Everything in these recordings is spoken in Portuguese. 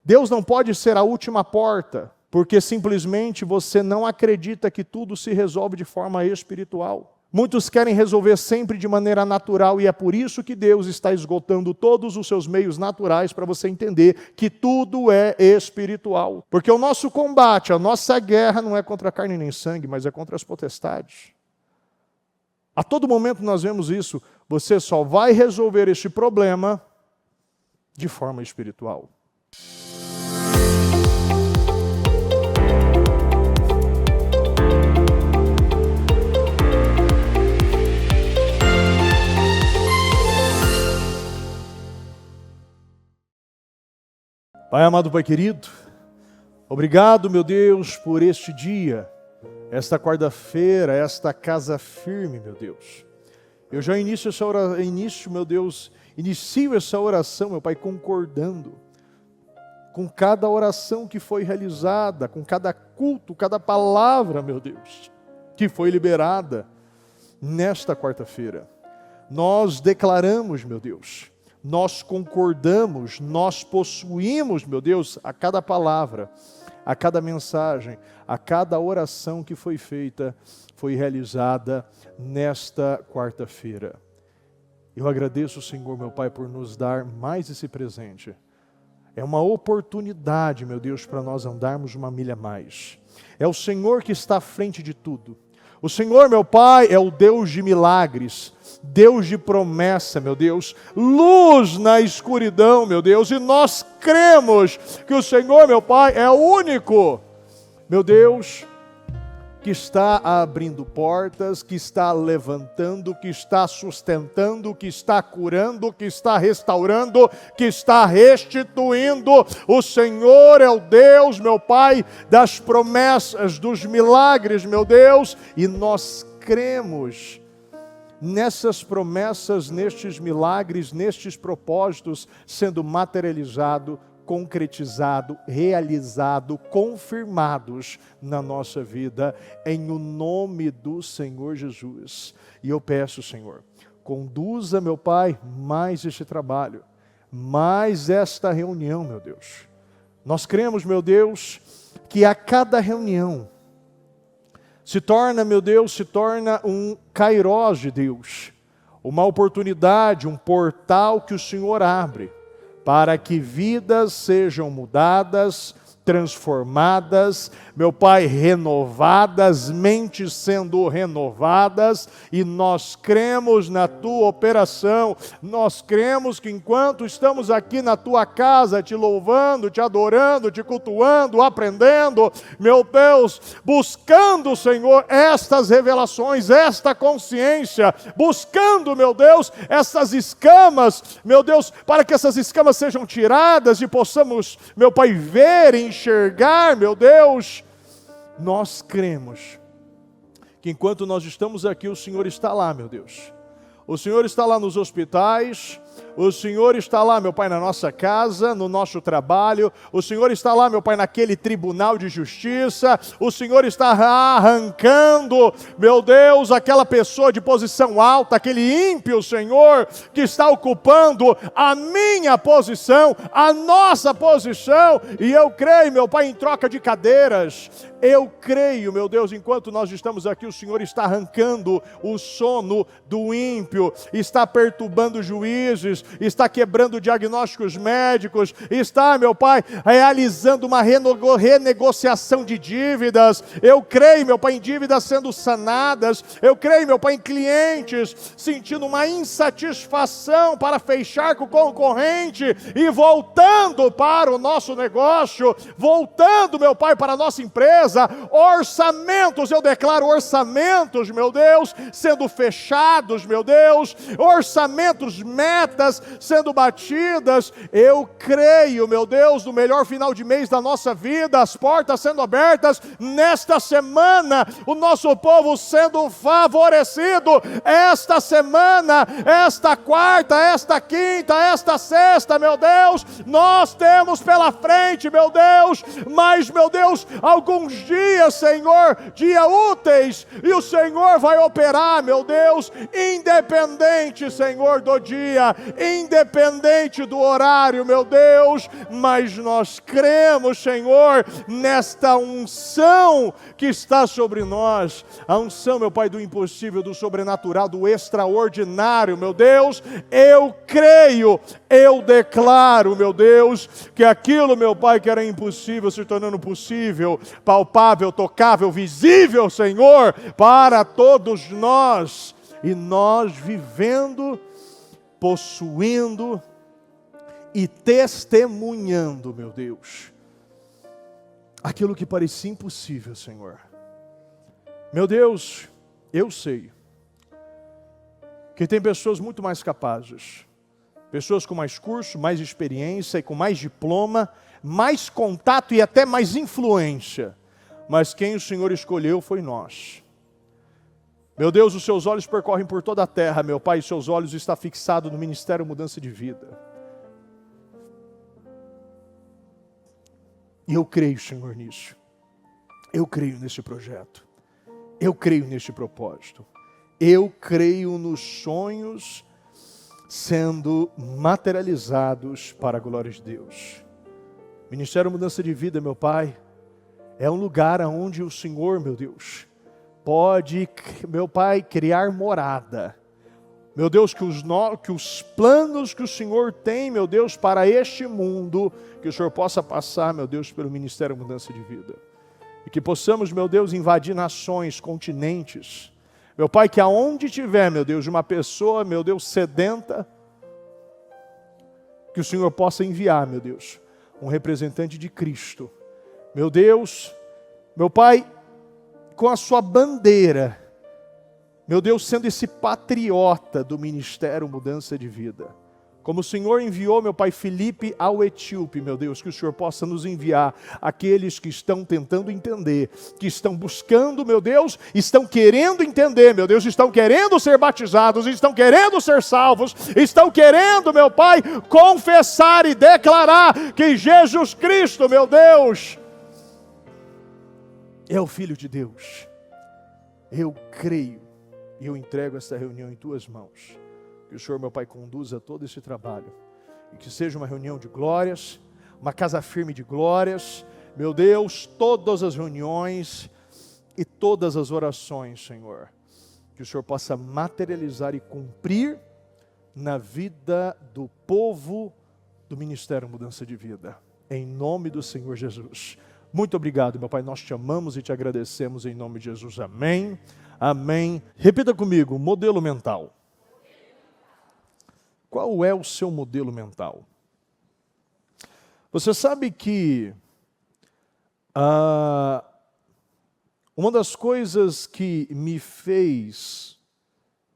Deus não pode ser a última porta, porque simplesmente você não acredita que tudo se resolve de forma espiritual. Muitos querem resolver sempre de maneira natural, e é por isso que Deus está esgotando todos os seus meios naturais para você entender que tudo é espiritual. Porque o nosso combate, a nossa guerra não é contra carne nem sangue, mas é contra as potestades. A todo momento nós vemos isso. Você só vai resolver este problema de forma espiritual. Pai amado, Pai querido, obrigado, meu Deus, por este dia, esta quarta-feira, esta casa firme, meu Deus. Eu já inicio essa oração, meu Pai, concordando com cada oração que foi realizada, com cada culto, cada palavra, meu Deus, que foi liberada nesta quarta-feira. Nós declaramos, meu Deus, nós concordamos, nós possuímos, meu Deus, a cada palavra, a cada mensagem, a cada oração que foi feita, foi realizada nesta quarta-feira. Eu agradeço, Senhor, meu Pai, por nos dar mais esse presente. É uma oportunidade, meu Deus, para nós andarmos uma milha a mais. É o Senhor que está à frente de tudo. O Senhor, meu Pai, é o Deus de milagres, Deus de promessa, meu Deus, luz na escuridão, meu Deus, e nós cremos que o Senhor, meu Pai, é o único, meu Deus, que está abrindo portas, que está levantando, que está sustentando, que está curando, que está restaurando, que está restituindo. O Senhor é o Deus, meu Pai, das promessas, dos milagres, meu Deus, e nós cremos nessas promessas, nestes milagres, nestes propósitos sendo materializado, concretizado, realizado, confirmados na nossa vida, em o nome do Senhor Jesus. E eu peço, Senhor, conduza, meu Pai, mais este trabalho, mais esta reunião, meu Deus. Nós cremos, meu Deus, que a cada reunião se torna, meu Deus, se torna um kairós de Deus, uma oportunidade, um portal que o Senhor abre, para que vidas sejam mudadas, transformadas, meu Pai, renovadas, mentes sendo renovadas, e nós cremos na Tua operação, nós cremos que enquanto estamos aqui na Tua casa, te louvando, te adorando, te cultuando, aprendendo, meu Deus, buscando, Senhor, estas revelações, esta consciência, buscando, meu Deus, essas escamas, meu Deus, para que essas escamas sejam tiradas e possamos, meu Pai, ver e enxergar, meu Deus, nós cremos que enquanto nós estamos aqui, o Senhor está lá, meu Deus. O Senhor está lá nos hospitais, o Senhor está lá, meu Pai, na nossa casa, no nosso trabalho, o Senhor está lá, meu Pai, naquele tribunal de justiça, o Senhor está arrancando, meu Deus, aquela pessoa de posição alta, aquele ímpio, Senhor, que está ocupando a minha posição, a nossa posição, e eu creio, meu Pai, em troca de cadeiras, eu creio, meu Deus, enquanto nós estamos aqui, o Senhor está arrancando o sono do ímpio, está perturbando juízes, está quebrando diagnósticos médicos, está, meu Pai, realizando uma renegociação de dívidas. Eu creio, meu Pai, em dívidas sendo sanadas. Eu creio, meu Pai, em clientes sentindo uma insatisfação para fechar com o concorrente e voltando para o nosso negócio, voltando, meu Pai, para a nossa empresa. Orçamentos, eu declaro orçamentos, meu Deus, sendo fechados, meu Deus, orçamentos, metas sendo batidas. Eu creio, meu Deus, no melhor final de mês da nossa vida, as portas sendo abertas nesta semana, o nosso povo sendo favorecido esta semana, esta quarta, esta quinta, esta sexta, meu Deus, nós temos pela frente, meu Deus, mas, meu Deus, alguns dias, Senhor, dias úteis, e o Senhor vai operar, meu Deus, independente, Senhor, do dia, independente do horário, meu Deus, mas nós cremos, Senhor, nesta unção que está sobre nós, a unção, meu Pai, do impossível, do sobrenatural, do extraordinário, meu Deus. Eu creio, eu declaro, meu Deus, que aquilo, meu Pai, que era impossível se tornando possível, palpável, tocável, visível, Senhor, para todos nós, e nós vivendo, possuindo e testemunhando, meu Deus, aquilo que parecia impossível, Senhor. Meu Deus, eu sei que tem pessoas muito mais capazes, pessoas com mais curso, mais experiência e com mais diploma, mais contato e até mais influência, mas quem o Senhor escolheu foi nós. Meu Deus, os seus olhos percorrem por toda a terra, meu Pai, e seus olhos estão fixados no Ministério Mudança de Vida. E eu creio, Senhor, nisso. Eu creio nesse projeto. Eu creio neste propósito. Eu creio nos sonhos sendo materializados para a glória de Deus. Ministério Mudança de Vida, meu Pai, é um lugar onde o Senhor, meu Deus, pode, meu Pai, criar morada. Meu Deus, que os planos que o Senhor tem, meu Deus, para este mundo, que o Senhor possa passar, meu Deus, pelo Ministério Mudança de Vida. E que possamos, meu Deus, invadir nações, continentes. Meu Pai, que aonde tiver, meu Deus, uma pessoa, meu Deus, sedenta, que o Senhor possa enviar, meu Deus, um representante de Cristo. Meu Deus, meu Pai, com a sua bandeira, meu Deus, sendo esse patriota do Ministério Mudança de Vida. Como o Senhor enviou, meu Pai, Filipe ao etíope, meu Deus, que o Senhor possa nos enviar aqueles que estão tentando entender, que estão buscando, meu Deus, estão querendo entender, meu Deus, estão querendo ser batizados, estão querendo ser salvos, estão querendo, meu Pai, confessar e declarar que Jesus Cristo, meu Deus, é o Filho de Deus. Eu creio e eu entrego esta reunião em Tuas mãos. Que o Senhor, meu Pai, conduza todo esse trabalho. E que seja uma reunião de glórias, uma casa firme de glórias. Meu Deus, todas as reuniões e todas as orações, Senhor. Que o Senhor possa materializar e cumprir na vida do povo do Ministério Mudança de Vida. Em nome do Senhor Jesus. Muito obrigado, meu Pai, nós te amamos e te agradecemos em nome de Jesus. Amém, amém. Repita comigo, modelo mental. Qual é o seu modelo mental? Você sabe que uma das coisas que me fez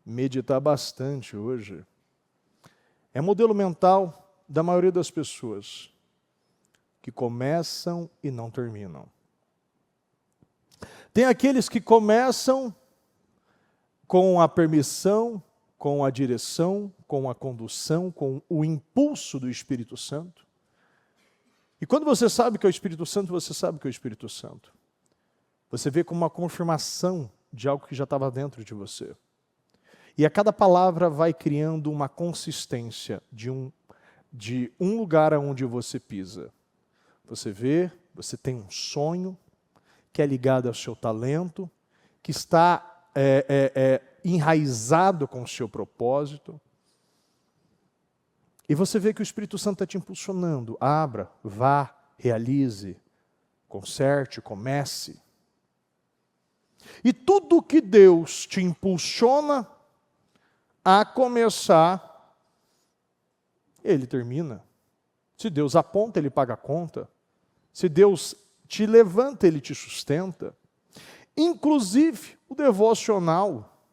meditar bastante hoje é modelo mental da maioria das pessoas que começam e não terminam. Tem aqueles que começam com a permissão, com a direção, com a condução, com o impulso do Espírito Santo. E quando você sabe que é o Espírito Santo, você sabe que é o Espírito Santo. Você vê como uma confirmação de algo que já estava dentro de você. E a cada palavra vai criando uma consistência de um lugar onde você pisa. Você vê, você tem um sonho que é ligado ao seu talento, que está enraizado com o seu propósito. E você vê que o Espírito Santo está te impulsionando. Abra, vá, realize, conserte, comece. E tudo que Deus te impulsiona a começar, Ele termina. Se Deus aponta, Ele paga a conta. Se Deus te levanta, Ele te sustenta. Inclusive, o devocional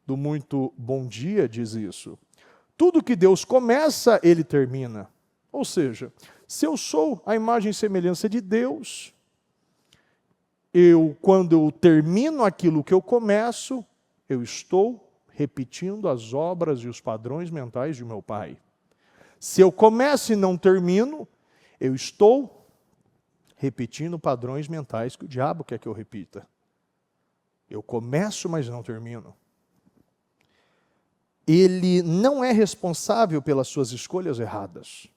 do Muito Bom Dia diz isso. Tudo que Deus começa, Ele termina. Ou seja, se eu sou a imagem e semelhança de Deus, quando eu termino aquilo que eu começo, eu estou repetindo as obras e os padrões mentais de meu Pai. Se eu começo e não termino, eu estou repetindo padrões mentais que o diabo quer que eu repita. Eu começo, mas não termino. ele não é responsável pelas suas escolhas erradas.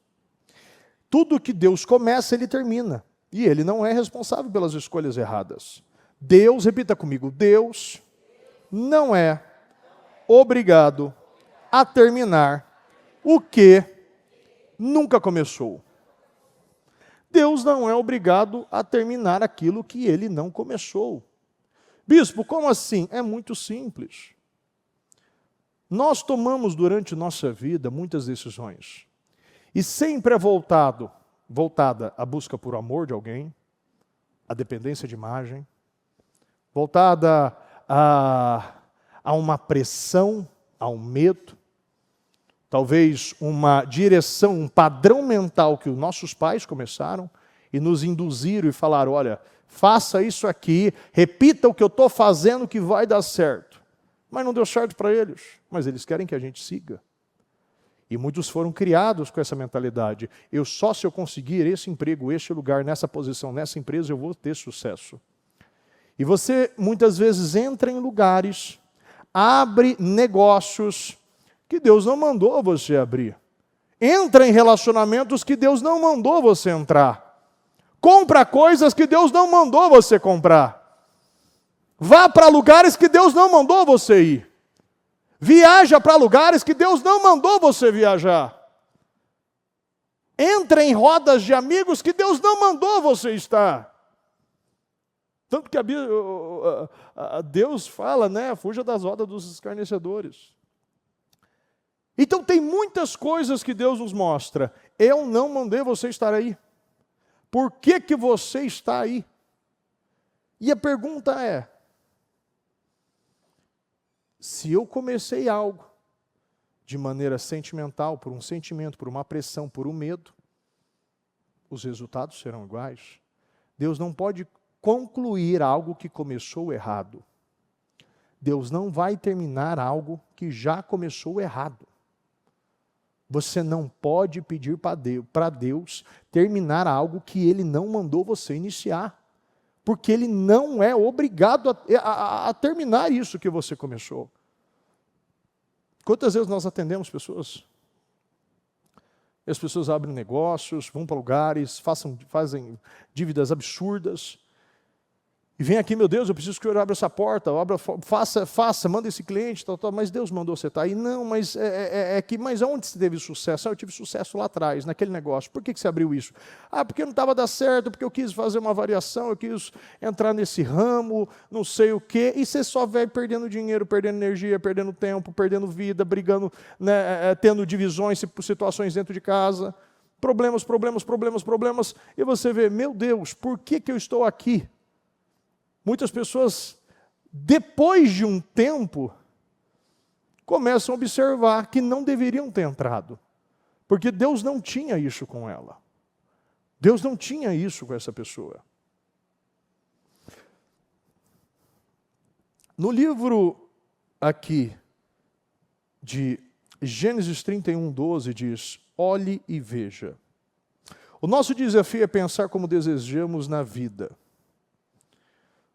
Tudo que Deus começa, ele termina. E ele não é responsável pelas escolhas erradas. Deus, repita comigo, Deus não é obrigado a terminar o que nunca começou. Deus não é obrigado a terminar aquilo que ele não começou. Bispo, como assim? É muito simples. Nós tomamos durante nossa vida muitas decisões. E sempre é voltada à busca por amor de alguém, à dependência de imagem, voltada a uma pressão, a um medo, talvez uma direção, um padrão mental que os nossos pais começaram e nos induziram e falaram, olha, faça isso aqui, repita o que eu estou fazendo que vai dar certo. Mas não deu certo para eles, mas eles querem que a gente siga. E muitos foram criados com essa mentalidade. Só se eu conseguir esse emprego, este lugar, nessa posição, nessa empresa, eu vou ter sucesso. E você, muitas vezes, entra em lugares, abre negócios que Deus não mandou você abrir. Entra em relacionamentos que Deus não mandou você entrar. Compra coisas que Deus não mandou você comprar. Vá para lugares que Deus não mandou você ir. Viaja para lugares que Deus não mandou você viajar. Entra em rodas de amigos que Deus não mandou você estar. Tanto que Deus fala, né? Fuja das rodas dos escarnecedores. Então tem muitas coisas que Deus nos mostra. Eu não mandei você estar aí. Por que que você está aí? E a pergunta é, se eu comecei algo de maneira sentimental, por um sentimento, por uma pressão, por um medo, os resultados serão iguais. Deus não pode concluir algo que começou errado. Deus não vai terminar algo que já começou errado. Você não pode pedir para Deus terminar algo que Ele não mandou você iniciar. Porque Ele não é obrigado a terminar isso que você começou. Quantas vezes nós atendemos pessoas? E as pessoas abrem negócios, vão para lugares, fazem dívidas absurdas. E vem aqui, meu Deus, eu preciso que o Senhor abra essa porta, faça, manda esse cliente, mas Deus mandou você estar aí. Não, mas mas onde você teve sucesso? Eu tive sucesso lá atrás, naquele negócio. Por que você abriu isso? Porque não estava dando certo, porque eu quis fazer uma variação, eu quis entrar nesse ramo, não sei o quê, e você só vai perdendo dinheiro, perdendo energia, perdendo tempo, perdendo vida, brigando, né, tendo divisões, situações dentro de casa, problemas, e você vê, meu Deus, por que eu estou aqui? Muitas pessoas, depois de um tempo, começam a observar que não deveriam ter entrado. Porque Deus não tinha isso com ela. Deus não tinha isso com essa pessoa. No livro aqui de Gênesis 31:12 diz, olhe e veja. O nosso desafio é pensar como desejamos na vida.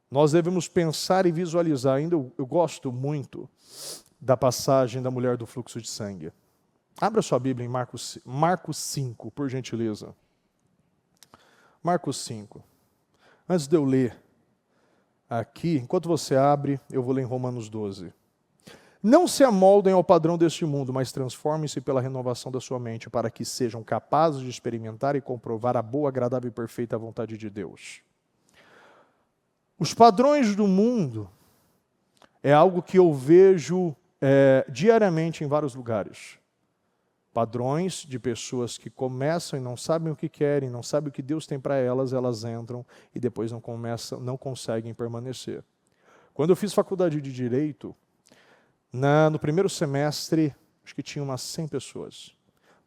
Nós devemos pensar e visualizar. Ainda eu gosto muito da passagem da mulher do fluxo de sangue. Abra sua Bíblia em Marcos 5, por gentileza. Marcos 5. Antes de eu ler aqui, enquanto você abre, eu vou ler em Romanos 12. Não se amoldem ao padrão deste mundo, mas transformem-se pela renovação da sua mente, para que sejam capazes de experimentar e comprovar a boa, agradável e perfeita vontade de Deus. Os padrões do mundo é algo que eu vejo diariamente em vários lugares. Padrões de pessoas que começam e não sabem o que querem, não sabem o que Deus tem para elas, elas entram e depois não conseguem permanecer. Quando eu fiz faculdade de Direito, no primeiro semestre, acho que tinha umas 100 pessoas.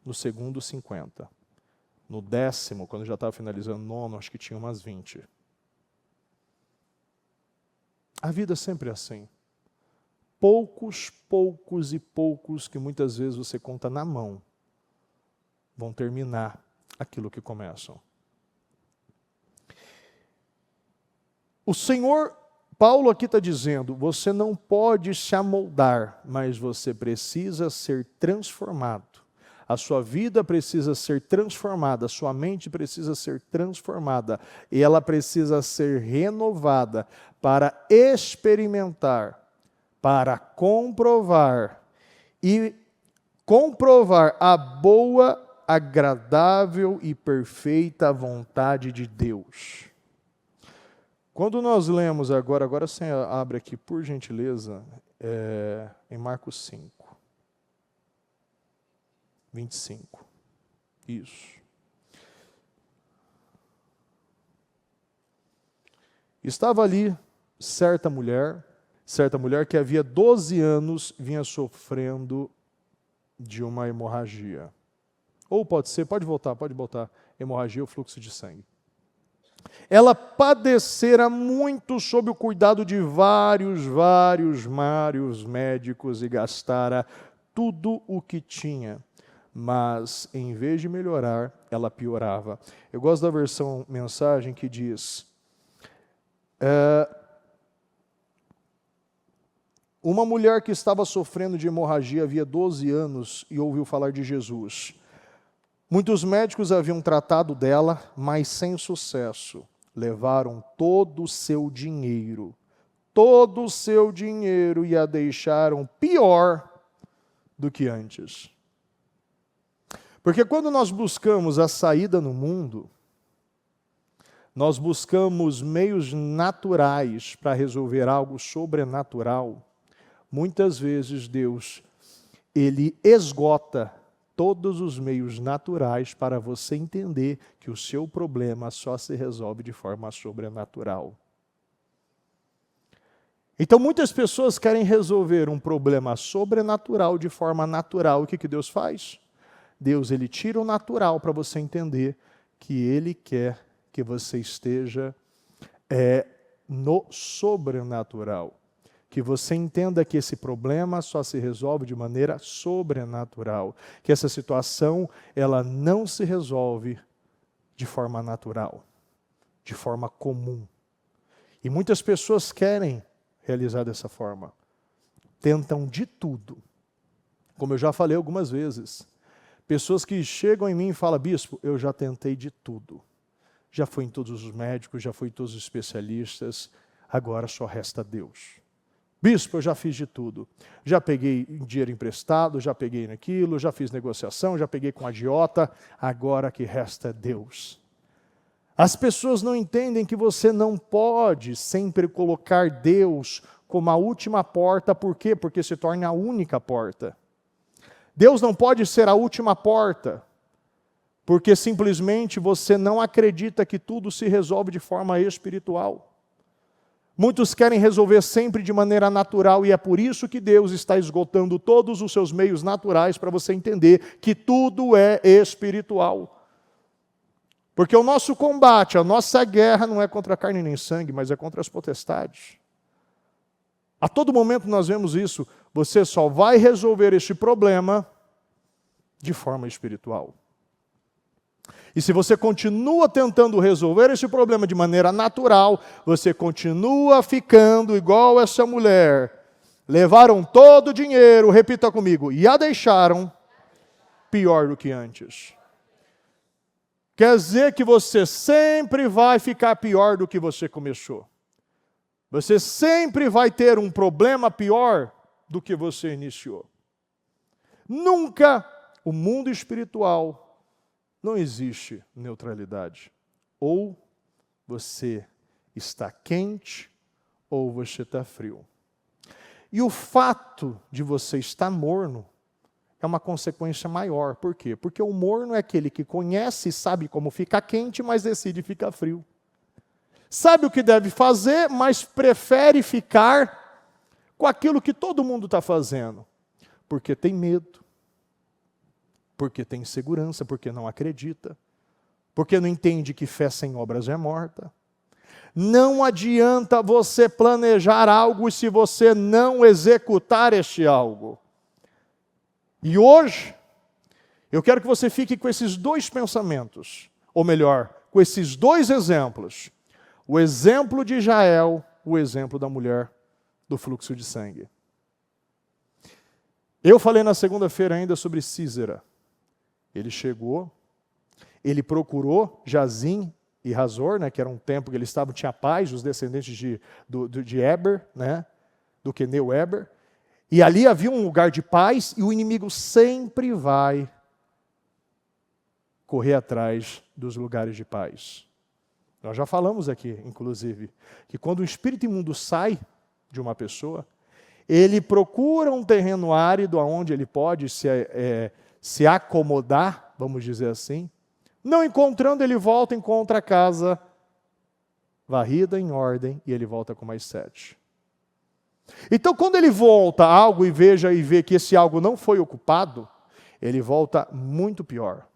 No segundo, 50. No 10º, quando eu já estava finalizando o 9º, acho que tinha umas 20. A vida sempre é assim. Poucos que muitas vezes você conta na mão vão terminar aquilo que começam. O Senhor Paulo aqui está dizendo, você não pode se amoldar, mas você precisa ser transformado. A sua vida precisa ser transformada, a sua mente precisa ser transformada, e ela precisa ser renovada para experimentar, para comprovar a boa, agradável e perfeita vontade de Deus. Quando nós lemos agora você abre aqui, por gentileza, em Marcos 5. 25. Isso. Estava ali certa mulher que havia 12 anos vinha sofrendo de uma hemorragia. Ou pode voltar, hemorragia ou fluxo de sangue. Ela padecera muito sob o cuidado de vários médicos e gastara tudo o que tinha. Mas, em vez de melhorar, ela piorava. Eu gosto da versão mensagem que diz, uma mulher que estava sofrendo de hemorragia havia 12 anos e ouviu falar de Jesus. Muitos médicos haviam tratado dela, mas sem sucesso. Levaram todo o seu dinheiro e a deixaram pior do que antes. Porque quando nós buscamos a saída no mundo, nós buscamos meios naturais para resolver algo sobrenatural. Muitas vezes Deus, Ele esgota todos os meios naturais para você entender que o seu problema só se resolve de forma sobrenatural. Então muitas pessoas querem resolver um problema sobrenatural de forma natural. O que Deus faz? Deus, Ele tira o natural para você entender que Ele quer que você esteja no sobrenatural. Que você entenda que esse problema só se resolve de maneira sobrenatural. Que essa situação, ela não se resolve de forma natural, de forma comum. E muitas pessoas querem realizar dessa forma. Tentam de tudo. Como eu já falei algumas vezes. Pessoas que chegam em mim e falam, bispo, eu já tentei de tudo. Já fui em todos os médicos, já fui em todos os especialistas, agora só resta Deus. Bispo, eu já fiz de tudo. Já peguei dinheiro emprestado, já peguei naquilo, já fiz negociação, já peguei com agiota, agora que resta Deus. As pessoas não entendem que você não pode sempre colocar Deus como a última porta, por quê? Porque se torna a única porta. Deus não pode ser a última porta, porque simplesmente você não acredita que tudo se resolve de forma espiritual. Muitos querem resolver sempre de maneira natural e é por isso que Deus está esgotando todos os seus meios naturais para você entender que tudo é espiritual. Porque o nosso combate, a nossa guerra não é contra carne nem sangue, mas é contra as potestades. A todo momento nós vemos isso. Você só vai resolver este problema de forma espiritual. E se você continua tentando resolver esse problema de maneira natural, você continua ficando igual essa mulher. Levaram todo o dinheiro, repita comigo, e a deixaram pior do que antes. Quer dizer que você sempre vai ficar pior do que você começou. Você sempre vai ter um problema pior do que você iniciou. Nunca o mundo espiritual não existe neutralidade. Ou você está quente ou você está frio. E o fato de você estar morno é uma consequência maior. Por quê? Porque o morno é aquele que conhece e sabe como ficar quente, mas decide ficar frio. Sabe o que deve fazer, mas prefere ficar com aquilo que todo mundo está fazendo. Porque tem medo, porque tem insegurança, porque não acredita, porque não entende que fé sem obras é morta. Não adianta você planejar algo se você não executar este algo. E hoje, eu quero que você fique com esses dois pensamentos, ou melhor, com esses dois exemplos. O exemplo de Jael o exemplo da mulher do fluxo de sangue. Eu falei na segunda-feira ainda sobre Sísera. Ele chegou, ele procurou Jazim e Hazor, né, que era um tempo que eles estavam, tinha paz, os descendentes de Eber, né, do queneu Eber, e ali havia um lugar de paz, e o inimigo sempre vai correr atrás dos lugares de paz. Nós já falamos aqui, inclusive, que quando o espírito imundo sai de uma pessoa, ele procura um terreno árido onde ele pode se acomodar, vamos dizer assim. Não encontrando, ele volta e encontra a casa varrida, em ordem, e ele volta com mais 7. Então, quando ele volta a algo e vê que esse algo não foi ocupado, ele volta muito pior.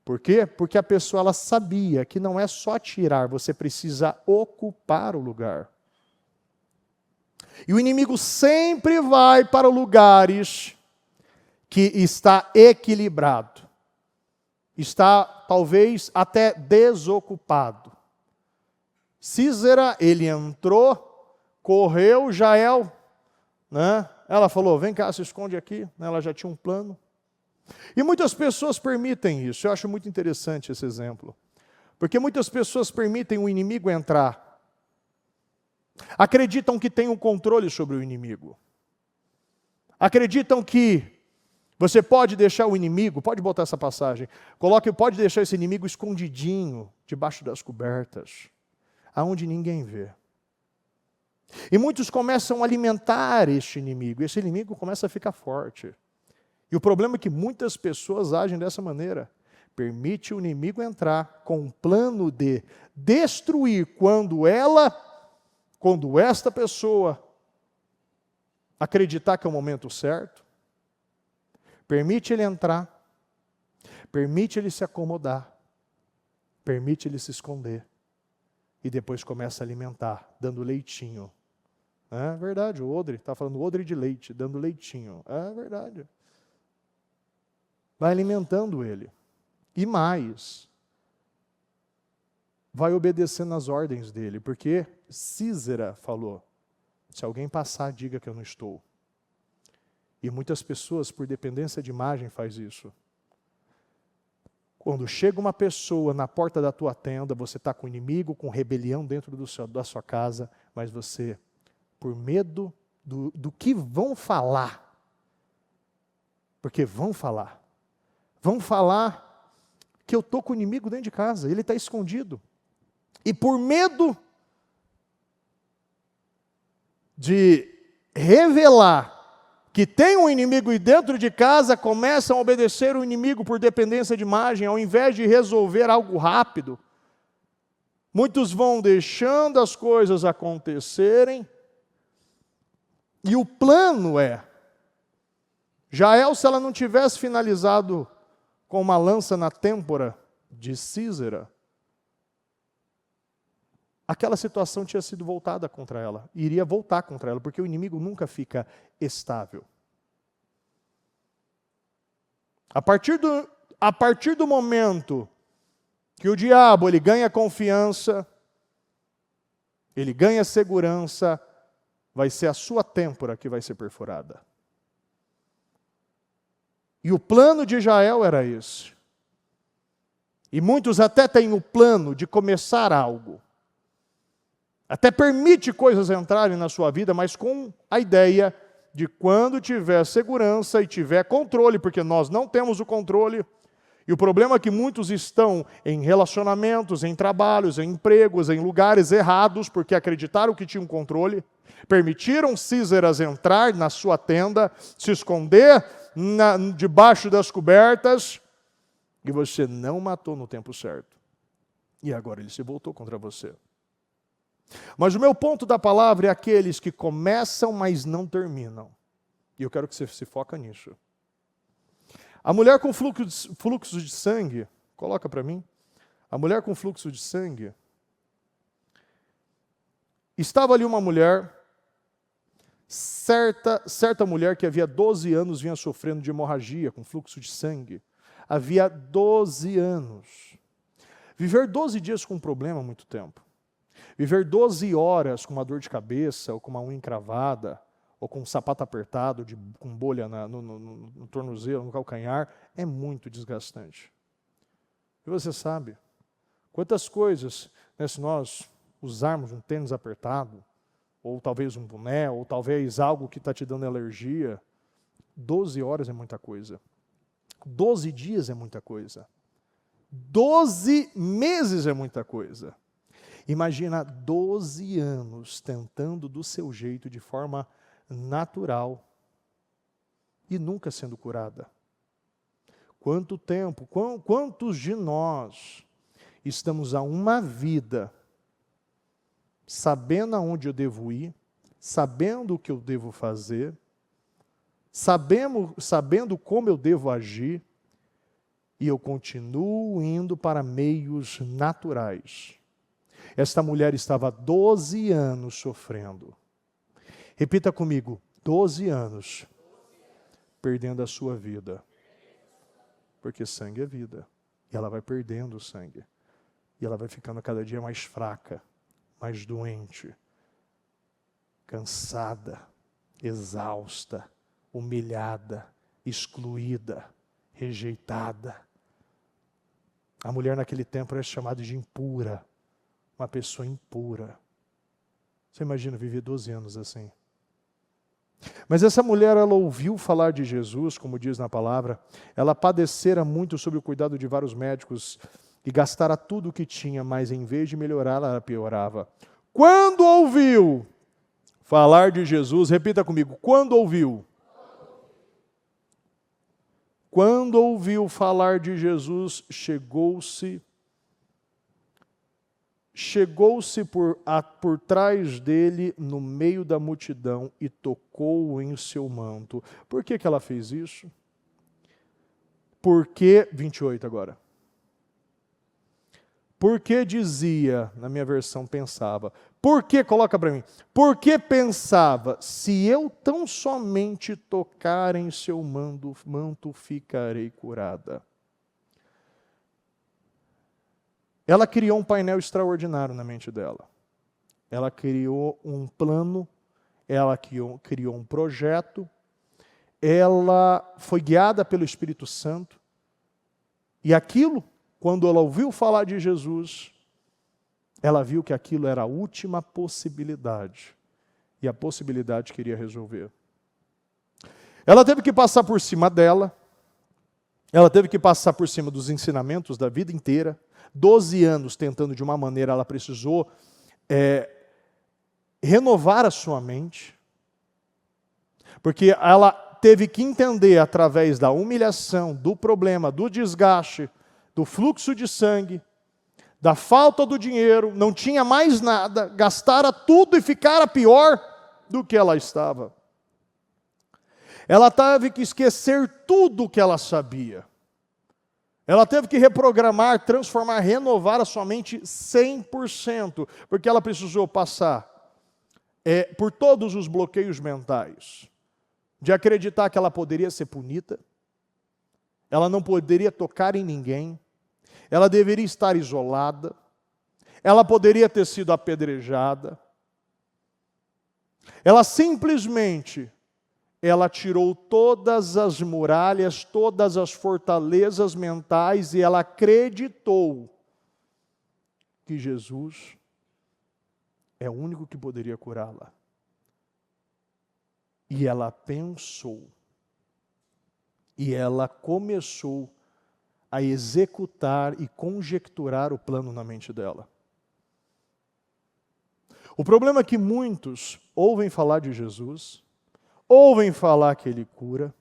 Por quê? Porque a pessoa ela sabia que não é só tirar, você precisa ocupar o lugar. E o inimigo sempre vai para lugares que está equilibrado. Está, talvez, até desocupado. Sísera, ele entrou, correu, Jael, né? Ela falou, vem cá, se esconde aqui. Ela já tinha um plano. E muitas pessoas permitem isso. Eu acho muito interessante esse exemplo. Porque muitas pessoas permitem o inimigo entrar. Acreditam que tem um controle sobre o inimigo. Acreditam que você pode deixar o inimigo, pode botar essa passagem, pode deixar esse inimigo escondidinho, debaixo das cobertas, aonde ninguém vê. E muitos começam a alimentar este inimigo, esse inimigo começa a ficar forte. E o problema é que muitas pessoas agem dessa maneira. Permite o inimigo entrar com um plano de destruir quando esta pessoa acreditar que é o momento certo. Permite ele entrar, permite ele se acomodar, permite ele se esconder. E depois começa a alimentar, dando leitinho. É verdade, o odre, está falando odre de leite, dando leitinho. É verdade. Vai alimentando ele. E mais, vai obedecendo às ordens dele, porque Sísera falou, se alguém passar, diga que eu não estou. E muitas pessoas, por dependência de imagem, faz isso. Quando chega uma pessoa na porta da tua tenda, você está com inimigo, com rebelião dentro da sua casa, mas você, por medo do que vão falar, porque vão falar que eu estou com o inimigo dentro de casa, ele está escondido. E por medo de revelar que tem um inimigo dentro de casa, começam a obedecer o inimigo por dependência de imagem, ao invés de resolver algo rápido. Muitos vão deixando as coisas acontecerem, e o plano é, Jael, se ela não tivesse finalizado com uma lança na têmpora de Sísera, aquela situação tinha sido voltada contra ela, iria voltar contra ela, porque o inimigo nunca fica estável. A partir do momento que o diabo ele ganha confiança, ele ganha segurança, vai ser a sua têmpora que vai ser perfurada. E o plano de Jael era esse. E muitos até têm o plano de começar algo. Até permite coisas entrarem na sua vida, mas com a ideia de quando tiver segurança e tiver controle, porque nós não temos o controle. E o problema é que muitos estão em relacionamentos, em trabalhos, em empregos, em lugares errados, porque acreditaram que tinham controle, permitiram Síseras entrar na sua tenda, se esconder debaixo das cobertas, e você não matou no tempo certo. E agora ele se voltou contra você. Mas o meu ponto da palavra é aqueles que começam, mas não terminam. E eu quero que você se foque nisso. A mulher com fluxo de sangue, coloca para mim. A mulher com fluxo de sangue. Estava ali uma mulher, certa mulher que havia 12 anos vinha sofrendo de hemorragia, com fluxo de sangue. Havia 12 anos. Viver 12 dias com um problema há muito tempo. Viver 12 horas com uma dor de cabeça, ou com uma unha encravada, ou com um sapato apertado, com bolha no tornozelo, no calcanhar, é muito desgastante. E você sabe, quantas coisas, né, se nós usarmos um tênis apertado, ou talvez um boné, ou talvez algo que está te dando alergia, 12 horas é muita coisa. 12 dias é muita coisa. 12 meses é muita coisa. Imagina 12 anos tentando do seu jeito, de forma natural, e nunca sendo curada. Quanto tempo, quantos de nós estamos há uma vida sabendo aonde eu devo ir, sabendo o que eu devo fazer, sabendo como eu devo agir, e eu continuo indo para meios naturais. Esta mulher estava há 12 anos sofrendo. Repita comigo, 12 anos perdendo a sua vida. Porque sangue é vida. E ela vai perdendo o sangue. E ela vai ficando cada dia mais fraca, mais doente, cansada, exausta, humilhada, excluída, rejeitada. A mulher naquele tempo era chamada de impura, uma pessoa impura. Você imagina viver 12 anos assim? Mas essa mulher, ela ouviu falar de Jesus, como diz na palavra, ela padecera muito sob o cuidado de vários médicos e gastara tudo o que tinha, mas em vez de melhorar, ela piorava. Quando ouviu falar de Jesus, repita comigo, quando ouviu? Quando ouviu falar de Jesus, chegou-se por trás dele, no meio da multidão, e tocou em seu manto. Por que ela fez isso? Porque, 28 agora. Porque dizia, na minha versão pensava, porque, coloca para mim, porque pensava, se eu tão somente tocar em seu manto, ficarei curada. Ela criou um painel extraordinário na mente dela. Ela criou um plano, ela criou um projeto, ela foi guiada pelo Espírito Santo, e aquilo, quando ela ouviu falar de Jesus, ela viu que aquilo era a última possibilidade, e a possibilidade queria resolver. Ela teve que passar por cima dela, ela teve que passar por cima dos ensinamentos da vida inteira, 12 anos tentando de uma maneira, ela precisou renovar a sua mente, porque ela teve que entender através da humilhação, do problema, do desgaste, do fluxo de sangue, da falta do dinheiro, não tinha mais nada, gastara tudo e ficara pior do que ela estava. Ela teve que esquecer tudo o que ela sabia. Ela teve que reprogramar, transformar, renovar a sua mente 100%, porque ela precisou passar por todos os bloqueios mentais, de acreditar que ela poderia ser punida, ela não poderia tocar em ninguém, ela deveria estar isolada, ela poderia ter sido apedrejada. Ela simplesmente, ela tirou todas as muralhas, todas as fortalezas mentais e ela acreditou que Jesus é o único que poderia curá-la. E ela pensou, e ela começou a executar e conjecturar o plano na mente dela. O problema é que muitos ouvem falar de Jesus, ouvem falar que Ele cura,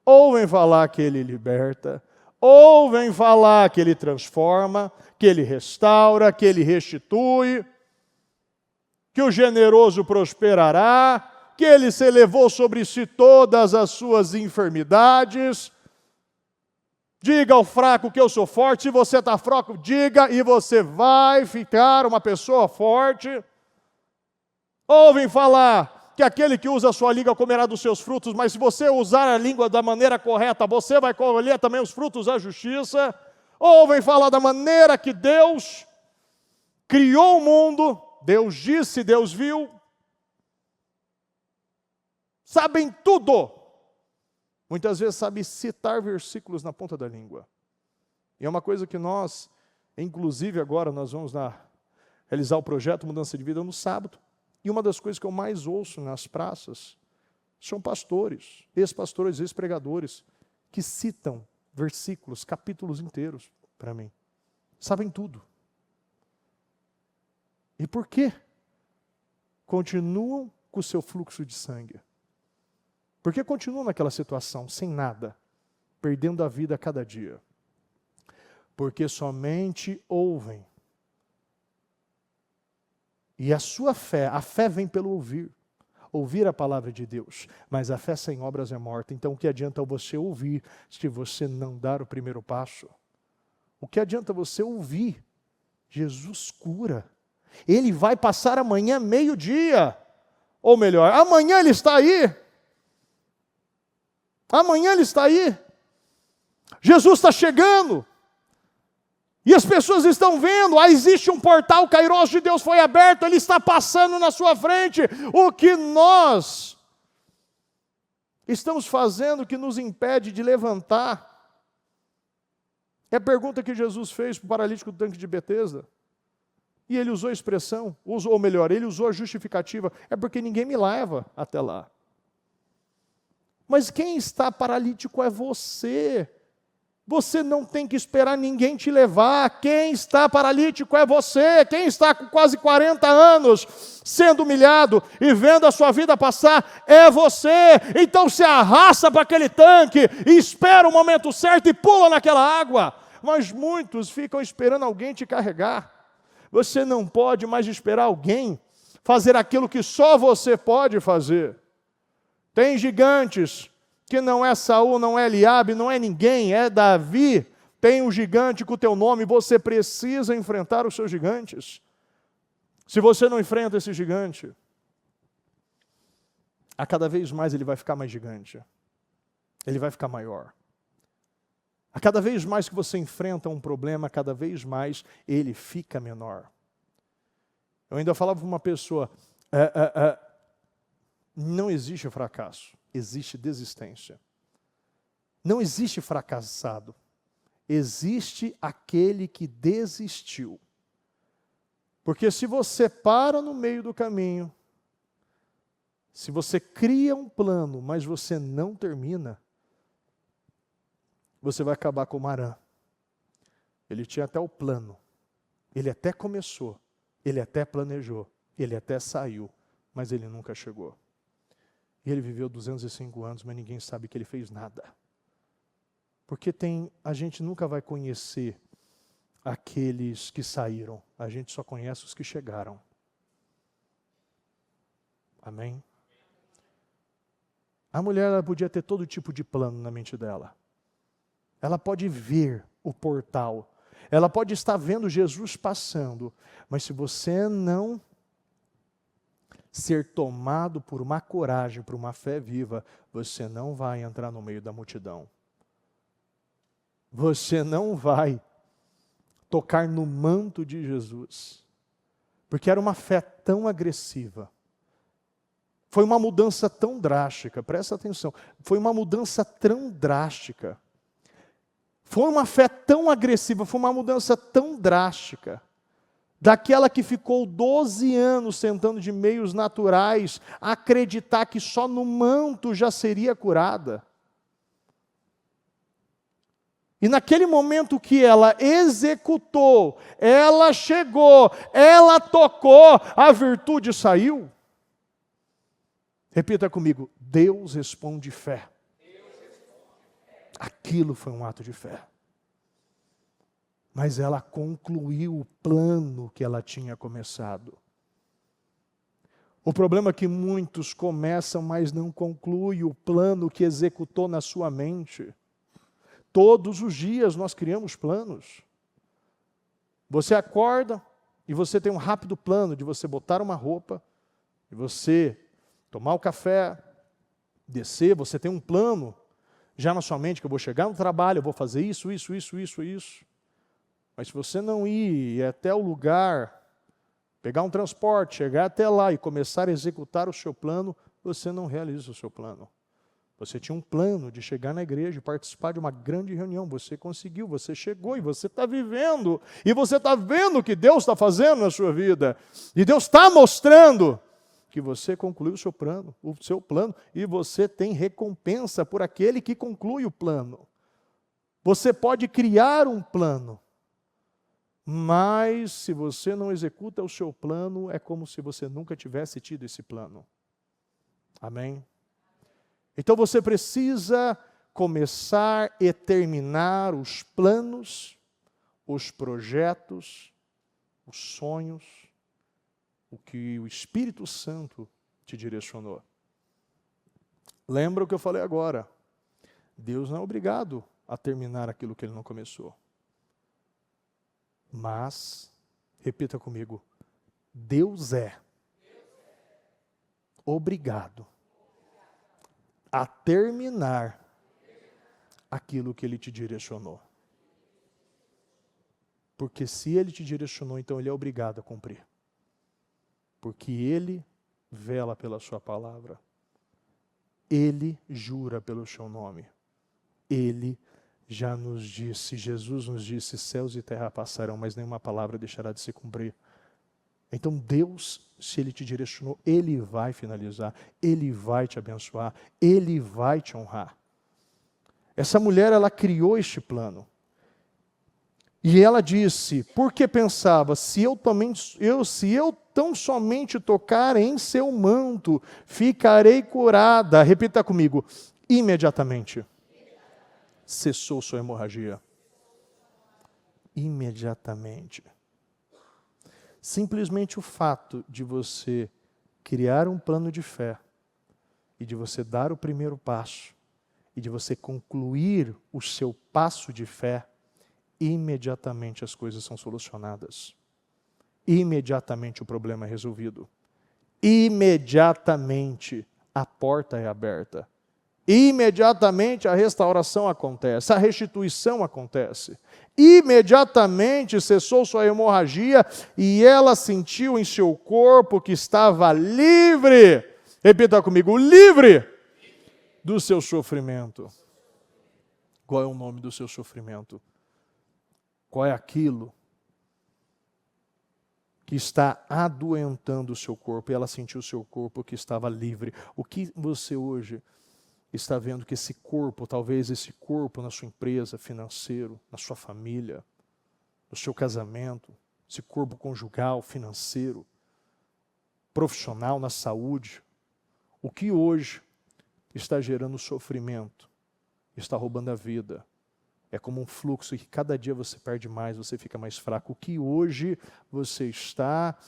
ouvem falar que Ele liberta, ouvem falar que Ele transforma, que Ele restaura, que Ele restitui, que o generoso prosperará, que Ele se levou sobre si todas as suas enfermidades. Diga ao fraco que eu sou forte. Se você está fraco, diga e você vai ficar uma pessoa forte. Ouvem falar que aquele que usa a sua língua comerá dos seus frutos, mas se você usar a língua da maneira correta, você vai colher também os frutos da justiça. Ouvem falar da maneira que Deus criou o mundo, Deus disse, Deus viu. Sabem tudo. Muitas vezes sabem citar versículos na ponta da língua. E é uma coisa que nós, inclusive agora, nós vamos realizar o projeto Mudança de Vida no sábado. E uma das coisas que eu mais ouço nas praças são pastores, ex-pastores, ex-pregadores, que citam versículos, capítulos inteiros para mim. Sabem tudo. E por quê? Continuam com o seu fluxo de sangue. Por que continuam naquela situação, sem nada, perdendo a vida a cada dia? Porque somente ouvem. E a sua fé, a fé vem pelo ouvir a palavra de Deus, mas a fé sem obras é morta. Então o que adianta você ouvir se você não dar o primeiro passo? O que adianta você ouvir? Jesus cura. Ele vai passar amanhã meio-dia. Ou melhor, amanhã Ele está aí. Amanhã Ele está aí. Jesus está chegando. E as pessoas estão vendo, existe um portal, o Kairos de Deus foi aberto, Ele está passando na sua frente. O que nós estamos fazendo que nos impede de levantar? É a pergunta que Jesus fez para o paralítico do tanque de Betesda. E ele usou a expressão, ou melhor, ele usou a justificativa, é porque ninguém me leva até lá. Mas quem está paralítico é você. Você não tem que esperar ninguém te levar. Quem está paralítico é você. Quem está com quase 40 anos sendo humilhado e vendo a sua vida passar é você. Então se arrasta para aquele tanque e espera o momento certo e pula naquela água. Mas muitos ficam esperando alguém te carregar. Você não pode mais esperar alguém fazer aquilo que só você pode fazer. Tem gigantes que não é Saul, não é Eliabe, não é ninguém, é Davi. Tem um gigante com o teu nome, você precisa enfrentar os seus gigantes. Se você não enfrenta esse gigante, a cada vez mais ele vai ficar mais gigante. Ele vai ficar maior. A cada vez mais que você enfrenta um problema, cada vez mais ele fica menor. Eu ainda falava para uma pessoa, não existe fracasso. Existe desistência. Não existe fracassado. Existe aquele que desistiu. Porque se você para no meio do caminho, se você cria um plano, mas você não termina, você vai acabar como Arã. Ele tinha até o plano. Ele até começou. Ele até planejou. Ele até saiu. Mas ele nunca chegou. E ele viveu 205 anos, mas ninguém sabe que ele fez nada. Porque a gente nunca vai conhecer aqueles que saíram. A gente só conhece os que chegaram. Amém? A mulher ela podia ter todo tipo de plano na mente dela. Ela pode ver o portal. Ela pode estar vendo Jesus passando. Mas se você não ser tomado por uma coragem, por uma fé viva, você não vai entrar no meio da multidão. Você não vai tocar no manto de Jesus. Porque era uma fé tão agressiva. Foi uma mudança tão drástica, presta atenção. Foi uma mudança tão drástica. Foi uma fé tão agressiva, foi uma mudança tão drástica. Daquela que ficou 12 anos tentando de meios naturais acreditar que só no manto já seria curada. E naquele momento que ela executou, ela chegou, ela tocou, a virtude saiu. Repita comigo, Deus responde fé. Aquilo foi um ato de fé. Mas ela concluiu o plano que ela tinha começado. O problema é que muitos começam, mas não concluem o plano que executou na sua mente. Todos os dias nós criamos planos. Você acorda e você tem um rápido plano de você botar uma roupa, de você tomar o café, descer, você tem um plano já na sua mente que eu vou chegar no trabalho, eu vou fazer isso. Mas se você não ir até o lugar pegar um transporte, chegar até lá e começar a executar o seu plano, você não realiza o seu plano. Você tinha um plano de chegar na igreja e participar de uma grande reunião. Você conseguiu, você chegou e você está vivendo. E você está vendo o que Deus está fazendo na sua vida. E Deus está mostrando que você concluiu o seu plano. E você tem recompensa por aquele que conclui o plano. Você pode criar um plano. Mas se você não executa o seu plano, é como se você nunca tivesse tido esse plano. Amém? Então você precisa começar e terminar os planos, os projetos, os sonhos, o que o Espírito Santo te direcionou. Lembra o que eu falei agora? Deus não é obrigado a terminar aquilo que Ele não começou. Mas, repita comigo, Deus é obrigado a terminar aquilo que Ele te direcionou. Porque se Ele te direcionou, então Ele é obrigado a cumprir. Porque Ele vela pela sua palavra. Ele jura pelo seu nome. Ele já nos disse, Jesus nos disse, céus e terra passarão, mas nenhuma palavra deixará de se cumprir. Então Deus, se Ele te direcionou, Ele vai finalizar, Ele vai te abençoar, Ele vai te honrar. Essa mulher, ela criou este plano. E ela disse, porque pensava, se eu tão somente tocar em seu manto, ficarei curada. Repita comigo, imediatamente. Cessou sua hemorragia. Imediatamente. Simplesmente o fato de você criar um plano de fé e de você dar o primeiro passo e de você concluir o seu passo de fé, imediatamente as coisas são solucionadas. Imediatamente o problema é resolvido. Imediatamente a porta é aberta. Imediatamente a restauração acontece, a restituição acontece. Imediatamente cessou sua hemorragia e ela sentiu em seu corpo que estava livre. Repita comigo, livre do seu sofrimento. Qual é o nome do seu sofrimento? Qual é aquilo que está adoentando o seu corpo? E ela sentiu o seu corpo que estava livre. O que você hoje está vendo que esse corpo, talvez esse corpo na sua empresa, financeiro, na sua família, no seu casamento, esse corpo conjugal, financeiro, profissional, na saúde, o que hoje está gerando sofrimento, está roubando a vida, é como um fluxo que cada dia você perde mais, você fica mais fraco. O que hoje você está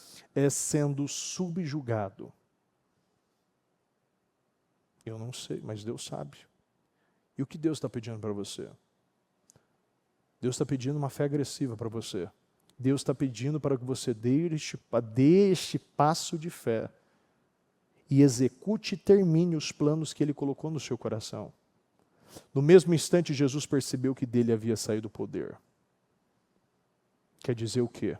sendo subjugado. Eu não sei, mas Deus sabe. E o que Deus está pedindo para você? Deus está pedindo uma fé agressiva para você. Deus está pedindo para que você dê este passo de fé e execute e termine os planos que Ele colocou no seu coração. No mesmo instante, Jesus percebeu que dele havia saído o poder. Quer dizer o quê?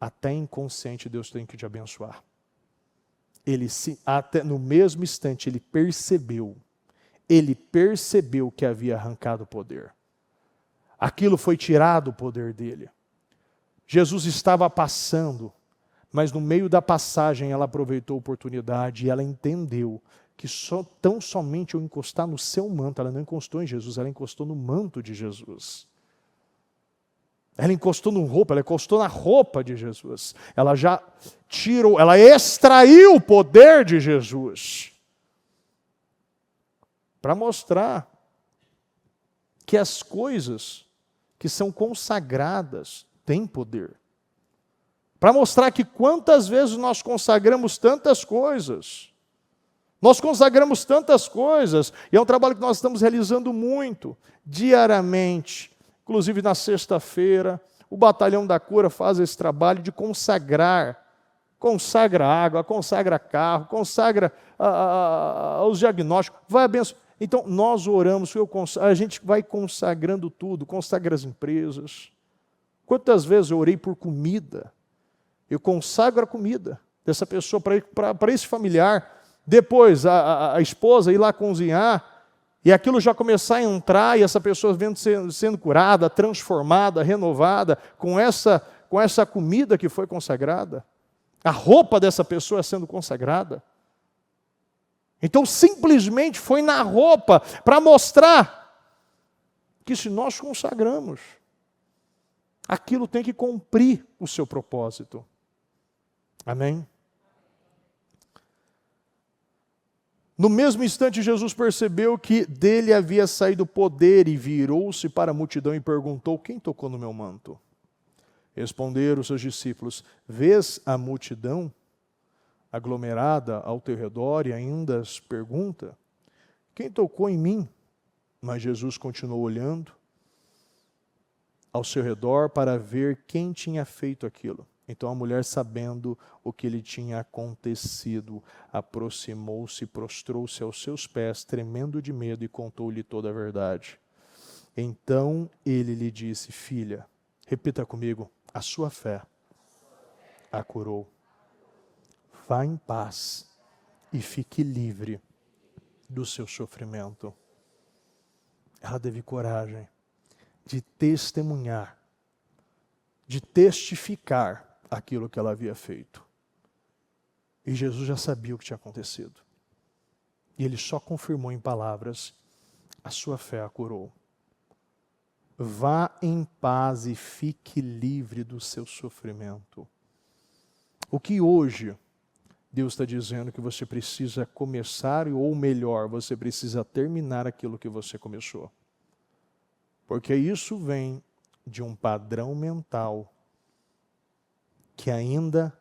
Até inconsciente Deus tem que te abençoar. Até no mesmo instante, ele percebeu que havia arrancado o poder. Aquilo foi tirado o poder dele. Jesus estava passando, mas no meio da passagem ela aproveitou a oportunidade e ela entendeu que tão somente eu encostar no seu manto, ela não encostou em Jesus, ela encostou no manto de Jesus. Ela encostou ela encostou na roupa de Jesus. Ela já tirou, ela extraiu o poder de Jesus. Para mostrar que as coisas que são consagradas têm poder. Para mostrar que quantas vezes nós consagramos tantas coisas. Nós consagramos tantas coisas, e é um trabalho que nós estamos realizando muito, diariamente. Inclusive na sexta-feira, o Batalhão da Cura faz esse trabalho de consagrar. Consagra água, consagra carro, consagra os diagnósticos, vai abençoar. Então nós oramos, a gente vai consagrando tudo, consagra as empresas. Quantas vezes eu orei por comida? Eu consagro a comida dessa pessoa para esse familiar. Depois, a esposa ir lá cozinhar, e aquilo já começar a entrar, e essa pessoa sendo curada, transformada, renovada, com essa comida que foi consagrada. A roupa dessa pessoa sendo consagrada. Então, simplesmente foi na roupa para mostrar que se nós consagramos, aquilo tem que cumprir o seu propósito. Amém? No mesmo instante, Jesus percebeu que dele havia saído poder e virou-se para a multidão e perguntou: quem tocou no meu manto? Responderam os seus discípulos: vês a multidão aglomerada ao teu redor e ainda as pergunta: quem tocou em mim? Mas Jesus continuou olhando ao seu redor para ver quem tinha feito aquilo. Então a mulher, sabendo o que lhe tinha acontecido, aproximou-se e prostrou-se aos seus pés, tremendo de medo, e contou-lhe toda a verdade. Então ele lhe disse: filha, repita comigo, a sua fé a curou. Vá em paz e fique livre do seu sofrimento. Ela teve coragem de testemunhar, de testificar aquilo que ela havia feito. E Jesus já sabia o que tinha acontecido. E ele só confirmou em palavras: a sua fé a curou. Vá em paz e fique livre do seu sofrimento. O que hoje Deus está dizendo que você precisa começar, ou melhor, você precisa terminar aquilo que você começou. Porque isso vem de um padrão mental que ainda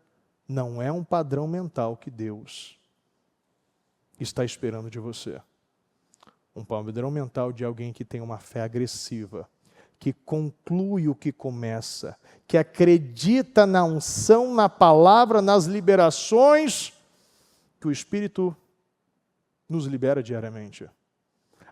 não é um padrão mental que Deus está esperando de você. Um padrão mental de alguém que tem uma fé agressiva, que conclui o que começa, que acredita na unção, na palavra, nas liberações que o Espírito nos libera diariamente.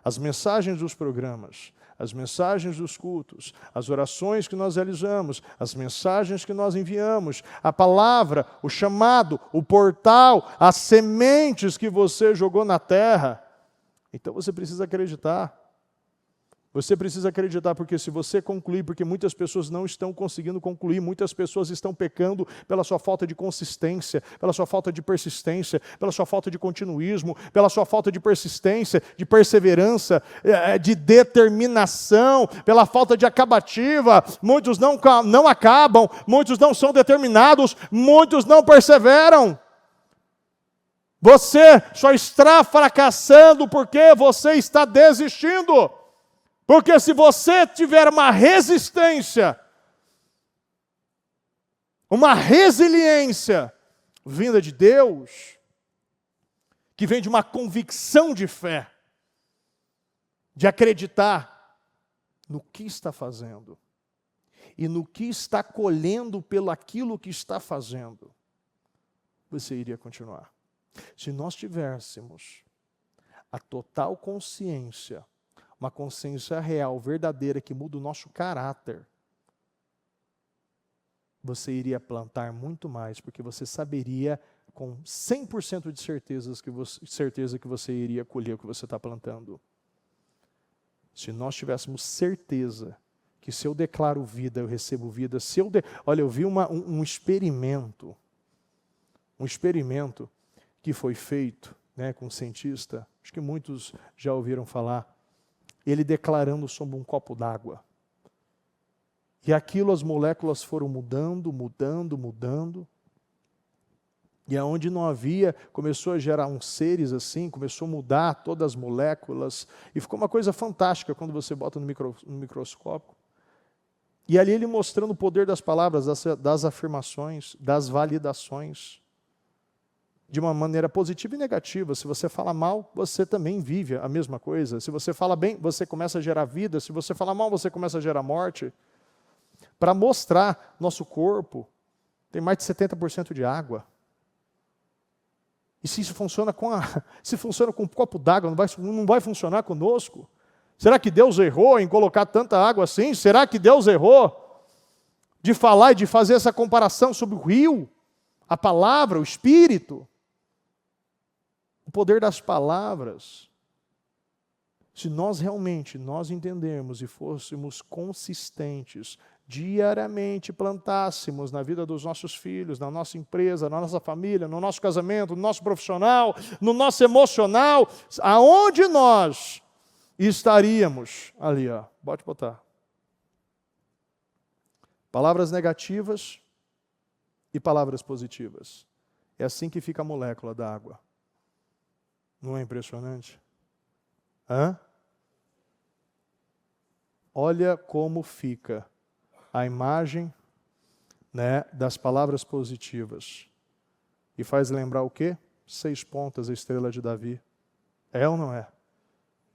As mensagens dos programas, as mensagens dos cultos, as orações que nós realizamos, as mensagens que nós enviamos, a palavra, o chamado, o portal, as sementes que você jogou na terra. Então você precisa acreditar. Você precisa acreditar, porque se você concluir, porque muitas pessoas não estão conseguindo concluir, muitas pessoas estão pecando pela sua falta de consistência, pela sua falta de persistência, pela sua falta de continuismo, pela sua falta de persistência, de perseverança, de determinação, pela falta de acabativa. Muitos não acabam, muitos não são determinados, muitos não perseveram. Você só está fracassando porque você está desistindo. Porque se você tiver uma resistência, uma resiliência vinda de Deus, que vem de uma convicção de fé, de acreditar no que está fazendo e no que está colhendo pelo aquilo que está fazendo, você iria continuar. Se nós tivéssemos a total consciência, uma consciência real, verdadeira, que muda o nosso caráter, você iria plantar muito mais, porque você saberia com 100% de certeza que você iria colher o que você está plantando. Se nós tivéssemos certeza que se eu declaro vida, eu recebo vida, Olha, eu vi um experimento que foi feito, com um cientista, acho que muitos já ouviram falar, ele declarando sobre um copo d'água. E aquilo, as moléculas foram mudando, e aonde não havia, começou a gerar uns seres assim, começou a mudar todas as moléculas, e ficou uma coisa fantástica quando você bota no microscópio. E ali ele mostrando o poder das palavras, das afirmações, das validações, de uma maneira positiva e negativa. Se você fala mal, você também vive a mesma coisa. Se você fala bem, você começa a gerar vida. Se você fala mal, você começa a gerar morte. Para mostrar, nosso corpo tem mais de 70% de água. E se isso funciona com um copo d'água, não vai funcionar conosco? Será que Deus errou em colocar tanta água assim? Será que Deus errou? de falar e de fazer essa comparação sobre o rio, a palavra, o Espírito. O poder das palavras. Se nós realmente entendermos e fôssemos consistentes, diariamente plantássemos na vida dos nossos filhos, na nossa empresa, na nossa família, no nosso casamento, no nosso profissional, no nosso emocional, aonde nós estaríamos? Ali, ó, pode botar. Palavras negativas e palavras positivas. É assim que fica a molécula da água. Não é impressionante? Hã? Olha como fica a imagem, né, das palavras positivas. E faz lembrar o quê? 6 pontas, a estrela de Davi. É ou não é?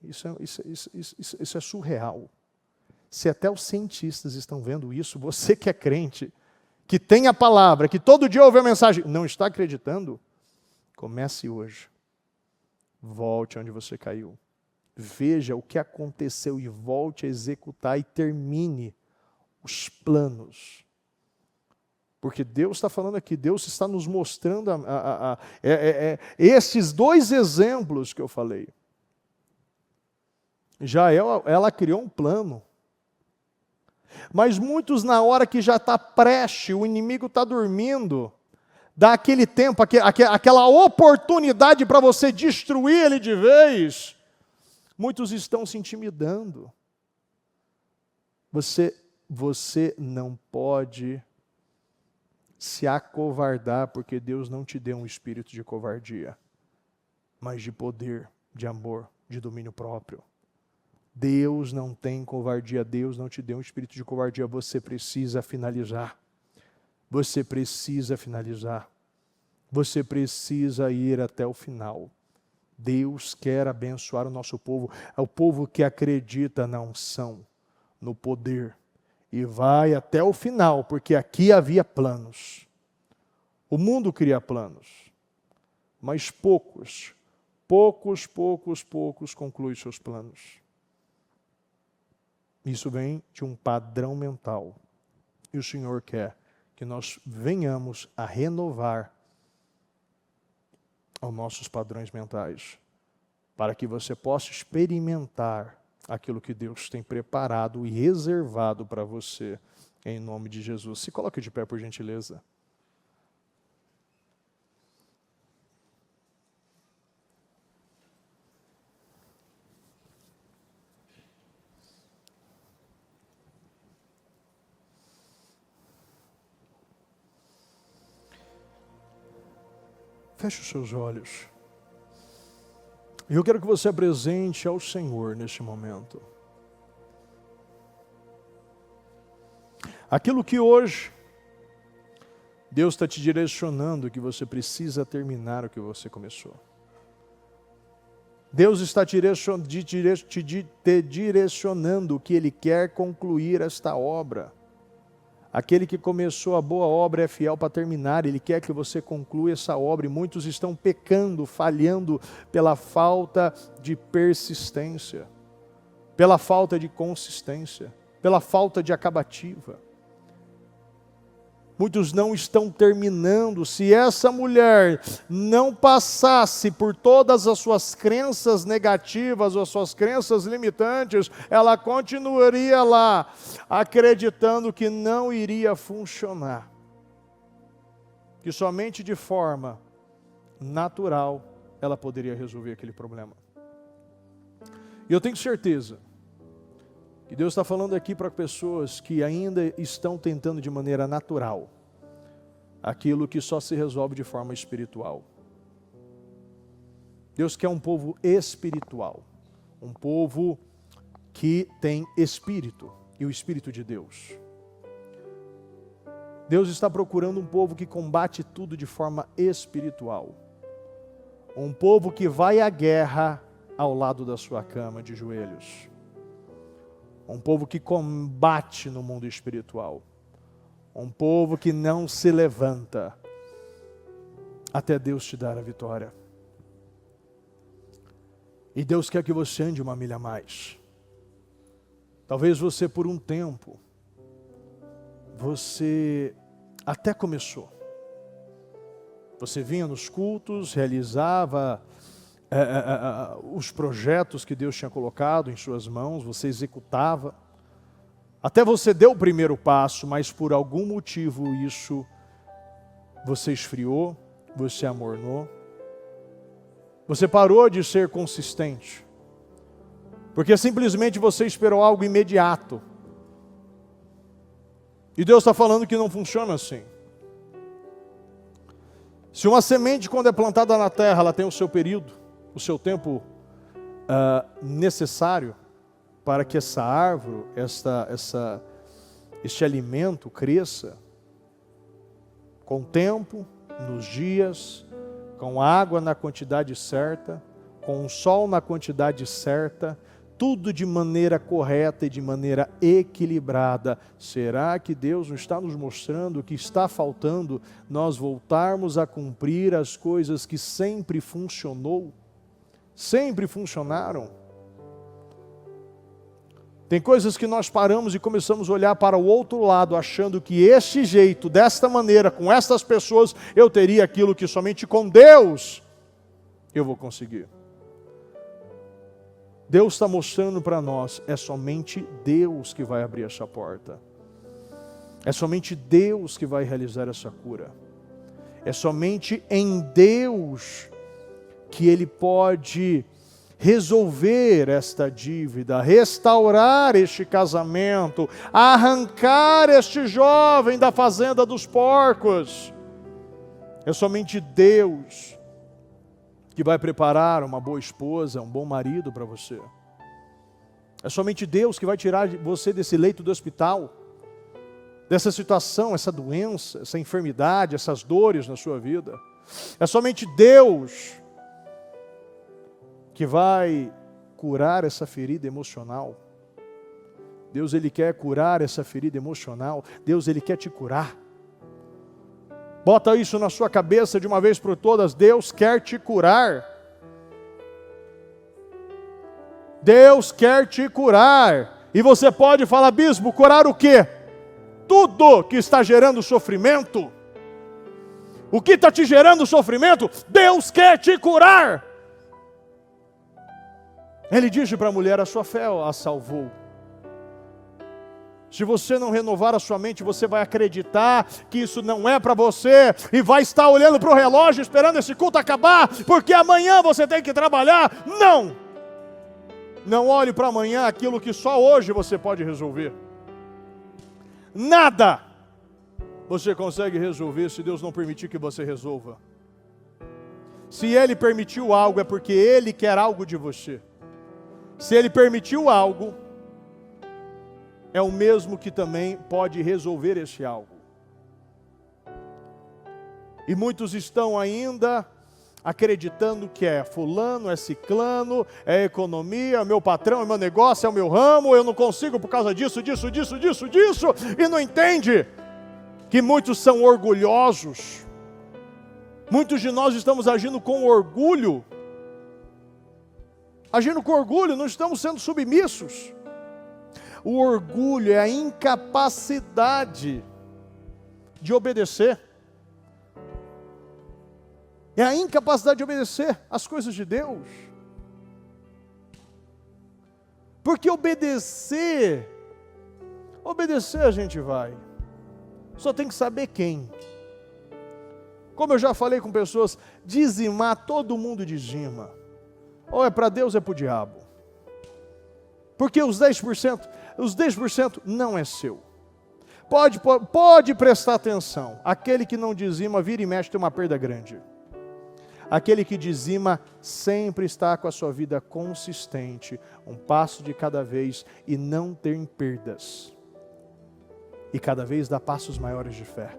Isso é surreal. Se até os cientistas estão vendo isso, você que é crente, que tem a palavra, que todo dia ouve a mensagem, não está acreditando? Comece hoje. Volte onde você caiu. Veja o que aconteceu e volte a executar e termine os planos. Porque Deus está falando aqui, Deus está nos mostrando esses 2 exemplos que eu falei. Já ela criou um plano. Mas muitos, na hora que já está preste, o inimigo está dormindo, dá aquele tempo, aquela oportunidade para você destruir ele de vez, muitos estão se intimidando. Você não pode se acovardar, porque Deus não te deu um espírito de covardia, mas de poder, de amor, de domínio próprio. Deus não tem covardia, Deus não te deu um espírito de covardia, você precisa finalizar. Você precisa finalizar. Você precisa ir até o final. Deus quer abençoar o nosso povo, é o povo que acredita na unção, no poder, e vai até o final, porque aqui havia planos. O mundo cria planos, mas poucos concluem seus planos. Isso vem de um padrão mental. E o Senhor quer que nós venhamos a renovar os nossos padrões mentais, para que você possa experimentar aquilo que Deus tem preparado e reservado para você, em nome de Jesus. Se coloque de pé, por gentileza. Feche os seus olhos. E eu quero que você apresente ao Senhor neste momento aquilo que hoje Deus está te direcionando, que você precisa terminar o que você começou. Deus está te direcionando o que Ele quer concluir esta obra. Aquele que começou a boa obra é fiel para terminar, Ele quer que você conclua essa obra, e muitos estão pecando, falhando pela falta de persistência, pela falta de consistência, pela falta de acabativa. Muitos não estão terminando. Se essa mulher não passasse por todas as suas crenças negativas, ou as suas crenças limitantes, ela continuaria lá, acreditando que não iria funcionar. Que somente de forma natural ela poderia resolver aquele problema. E eu tenho certeza que Deus está falando aqui para pessoas que ainda estão tentando de maneira natural aquilo que só se resolve de forma espiritual. Deus quer um povo espiritual, um povo que tem espírito, e o Espírito de Deus. Deus está procurando um povo que combate tudo de forma espiritual, um povo que vai à guerra ao lado da sua cama de joelhos. Um povo que combate no mundo espiritual. Um povo que não se levanta até Deus te dar a vitória. E Deus quer que você ande 1 milha a mais. Talvez você por um tempo você até começou. Você vinha nos cultos, realizava os projetos que Deus tinha colocado em suas mãos, você executava. Até você deu o primeiro passo, mas por algum motivo isso você esfriou, você amornou. Você parou de ser consistente. Porque simplesmente você esperou algo imediato. E Deus está falando que não funciona assim. Se uma semente, quando é plantada na terra, ela tem o seu período, o seu tempo necessário para que essa árvore, este alimento cresça, com tempo, nos dias, com água na quantidade certa, com o sol na quantidade certa, tudo de maneira correta e de maneira equilibrada. Será que Deus não está nos mostrando que está faltando nós voltarmos a cumprir as coisas que sempre funcionou? Sempre funcionaram. Tem coisas que nós paramos e começamos a olhar para o outro lado, achando que este jeito, desta maneira, com estas pessoas, eu teria aquilo que somente com Deus eu vou conseguir. Deus está mostrando para nós, é somente Deus que vai abrir essa porta. É somente Deus que vai realizar essa cura. É somente em Deus que Ele pode resolver esta dívida, restaurar este casamento, arrancar este jovem da fazenda dos porcos. É somente Deus que vai preparar uma boa esposa, um bom marido para você. É somente Deus que vai tirar você desse leito do hospital, dessa situação, essa doença, essa enfermidade, essas dores na sua vida. É somente Deus que vai curar essa ferida emocional. Deus, Ele quer curar essa ferida emocional. Deus, Ele quer te curar. Bota isso na sua cabeça de uma vez por todas. Deus quer te curar. Deus quer te curar. E você pode falar, bispo, curar o quê? Tudo que está gerando sofrimento. O que está te gerando sofrimento? Deus quer te curar. Ele disse para a mulher, a sua fé a salvou. Se você não renovar a sua mente, você vai acreditar que isso não é para você e vai estar olhando para o relógio esperando esse culto acabar, porque amanhã você tem que trabalhar. Não! Não olhe para amanhã aquilo que só hoje você pode resolver. Nada você consegue resolver se Deus não permitir que você resolva. Se Ele permitiu algo, é porque Ele quer algo de você. Se Ele permitiu algo, é o mesmo que também pode resolver esse algo. E muitos estão ainda acreditando que é fulano, é ciclano, é economia, é meu patrão, é meu negócio, é o meu ramo, eu não consigo por causa disso, e não entende que muitos são orgulhosos. Muitos de nós estamos agindo com orgulho. Agindo com orgulho, não estamos sendo submissos. O orgulho é a incapacidade de obedecer. É a incapacidade de obedecer às coisas de Deus. Porque obedecer a gente vai. Só tem que saber quem. Como eu já falei com pessoas, dizimar, todo mundo dizima. Ou é para Deus ou é para o diabo. Porque os 10% não é seu. Pode prestar atenção. Aquele que não dizima, vira e mexe, tem uma perda grande. Aquele que dizima sempre está com a sua vida consistente, um passo de cada vez e não tem perdas. E cada vez dá passos maiores de fé.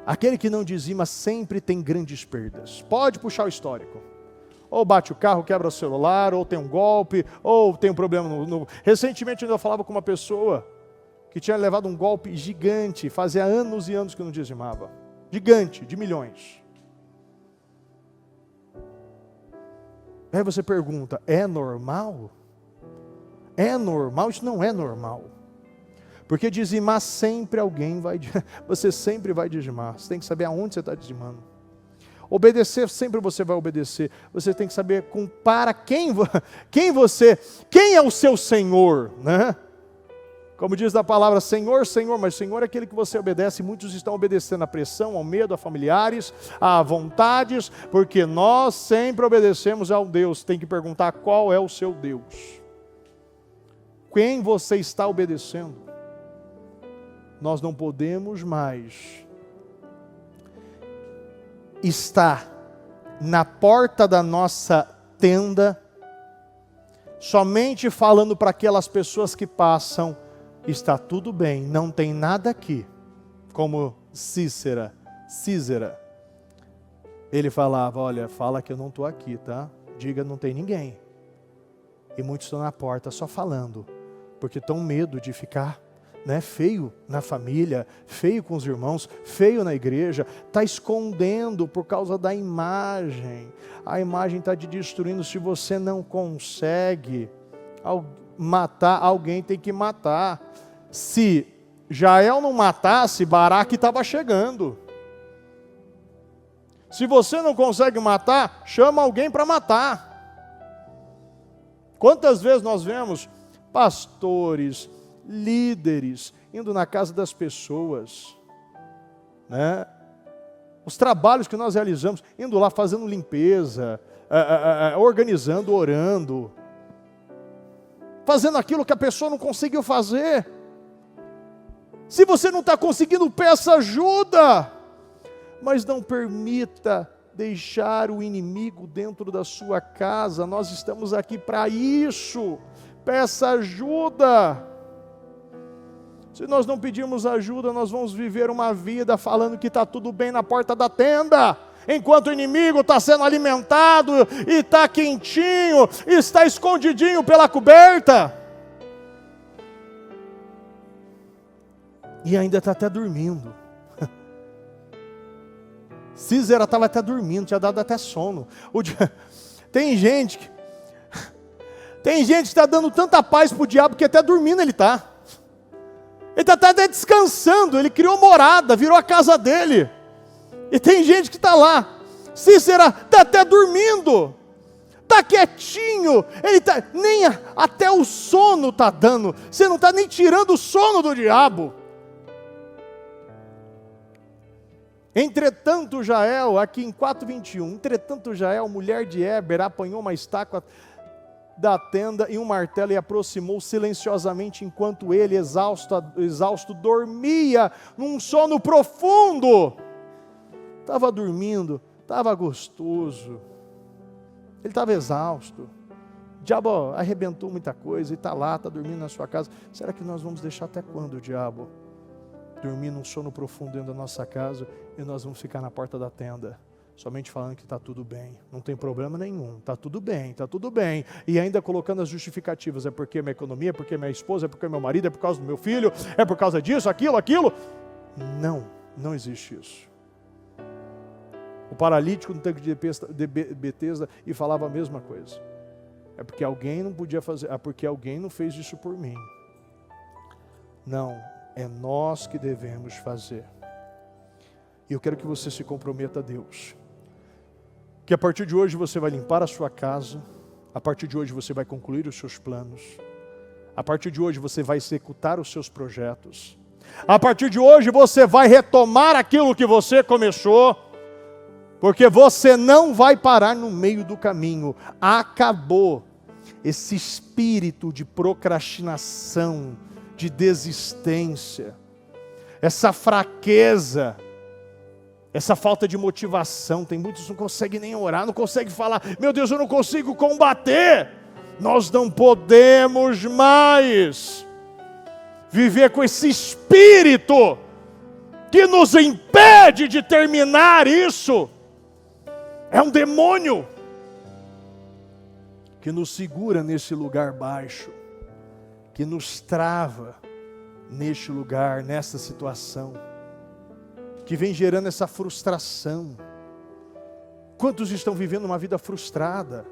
Aquele que não dizima sempre tem grandes perdas. Pode puxar o histórico. Ou bate o carro, quebra o celular, ou tem um golpe, ou tem um problema no... Recentemente eu falava com uma pessoa que tinha levado um golpe gigante, fazia anos e anos que não dizimava. Gigante, de milhões. Aí você pergunta, é normal? É normal? Isso não é normal. Porque dizimar sempre alguém vai, você sempre vai dizimar. Você tem que saber aonde você está dizimando. Obedecer, sempre você vai obedecer. Você tem que saber para quem é o seu Senhor, né? Como diz a palavra Senhor, Senhor, mas Senhor é aquele que você obedece. Muitos estão obedecendo à pressão, ao medo, a familiares, a vontades, porque nós sempre obedecemos ao Deus. Tem que perguntar qual é o seu Deus. Quem você está obedecendo? Nós não podemos mais estar na porta da nossa tenda, somente falando para aquelas pessoas que passam, está tudo bem, não tem nada aqui. Como Cícera, ele falava, olha, fala que eu não estou aqui, tá? Diga, não tem ninguém. E muitos estão na porta só falando, porque estão medo de ficar, né, feio na família, feio com os irmãos, feio na igreja, está escondendo por causa da imagem. A imagem está te destruindo. Se você não consegue matar, alguém tem que matar. Se Jael não matasse, Baraque estava chegando. Se você não consegue matar, chama alguém para matar. Quantas vezes nós vemos pastores, líderes, indo na casa das pessoas, né? Os trabalhos que nós realizamos, indo lá fazendo limpeza, organizando, orando, fazendo aquilo que a pessoa não conseguiu fazer. Se você não está conseguindo, peça ajuda, mas não permita deixar o inimigo dentro da sua casa. Nós estamos aqui para isso. Peça ajuda. Se nós não pedirmos ajuda, nós vamos viver uma vida falando que está tudo bem na porta da tenda, enquanto o inimigo está sendo alimentado, e está quentinho, está escondidinho pela coberta, e ainda está até dormindo. Cícera estava até dormindo, tinha dado até sono. Tem gente que está dando tanta paz para o diabo que até dormindo ele está. Ele está até descansando, ele criou morada, virou a casa dele. E tem gente que está lá. Cícera está até dormindo, está quietinho, ele tá, nem até o sono está dando. Você não está nem tirando o sono do diabo. Entretanto Jael, aqui em 4:21, entretanto Jael, mulher de Heber, apanhou uma estaca da tenda e um martelo e aproximou silenciosamente, enquanto ele, exausto, dormia num sono profundo. Estava dormindo, estava gostoso, ele estava exausto. O diabo arrebentou muita coisa e está lá, está dormindo na sua casa. Será que nós vamos deixar até quando o diabo dormir num sono profundo dentro da nossa casa e nós vamos ficar na porta da tenda, somente falando que está tudo bem, não tem problema nenhum, está tudo bem, e ainda colocando as justificativas, é porque minha economia, é porque minha esposa, é porque meu marido, é por causa do meu filho, é por causa disso, aquilo. Não existe isso. O paralítico no tanque de Betesda e falava a mesma coisa. É porque alguém não podia fazer, é porque alguém não fez isso por mim. Não, é nós que devemos fazer. E eu quero que você se comprometa a Deus. Que a partir de hoje você vai limpar a sua casa, a partir de hoje você vai concluir os seus planos, a partir de hoje você vai executar os seus projetos, a partir de hoje você vai retomar aquilo que você começou, porque você não vai parar no meio do caminho. Acabou esse espírito de procrastinação, de desistência, essa fraqueza, essa falta de motivação. Tem muitos que não conseguem nem orar, não conseguem falar, meu Deus, eu não consigo combater. Nós não podemos mais viver com esse espírito que nos impede de terminar isso. É um demônio que nos segura nesse lugar baixo, que nos trava neste lugar, nessa situação, que vem gerando essa frustração. Quantos estão vivendo uma vida frustrada?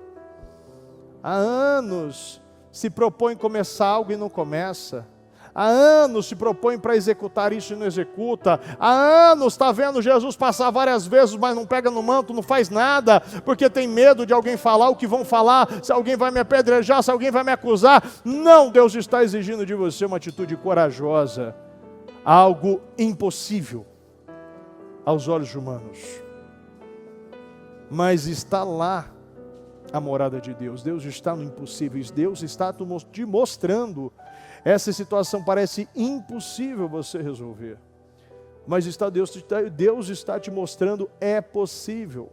Há anos se propõe começar algo e não começa. Há anos se propõe para executar isso e não executa. Há anos está vendo Jesus passar várias vezes, mas não pega no manto, não faz nada, porque tem medo de alguém falar o que vão falar, se alguém vai me apedrejar, se alguém vai me acusar. Não, Deus está exigindo de você uma atitude corajosa, algo impossível aos olhos humanos. Mas está lá a morada de Deus. Deus está no impossível. Deus está te mostrando. Essa situação parece impossível você resolver. Mas Deus está te mostrando, é possível.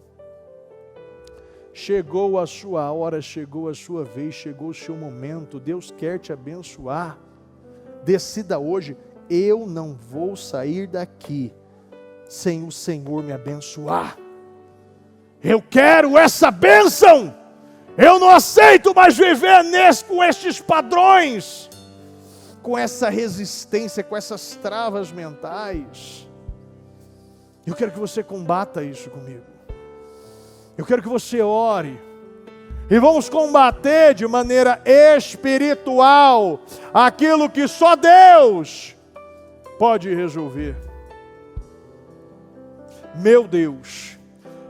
Chegou a sua hora, chegou a sua vez, chegou o seu momento. Deus quer te abençoar. Decida hoje, eu não vou sair daqui sem o Senhor me abençoar. Eu quero essa bênção. Eu não aceito mais viver com estes padrões, com essa resistência, com essas travas mentais. Eu quero que você combata isso comigo. Eu quero que você ore. E vamos combater de maneira espiritual aquilo que só Deus pode resolver. Meu Deus,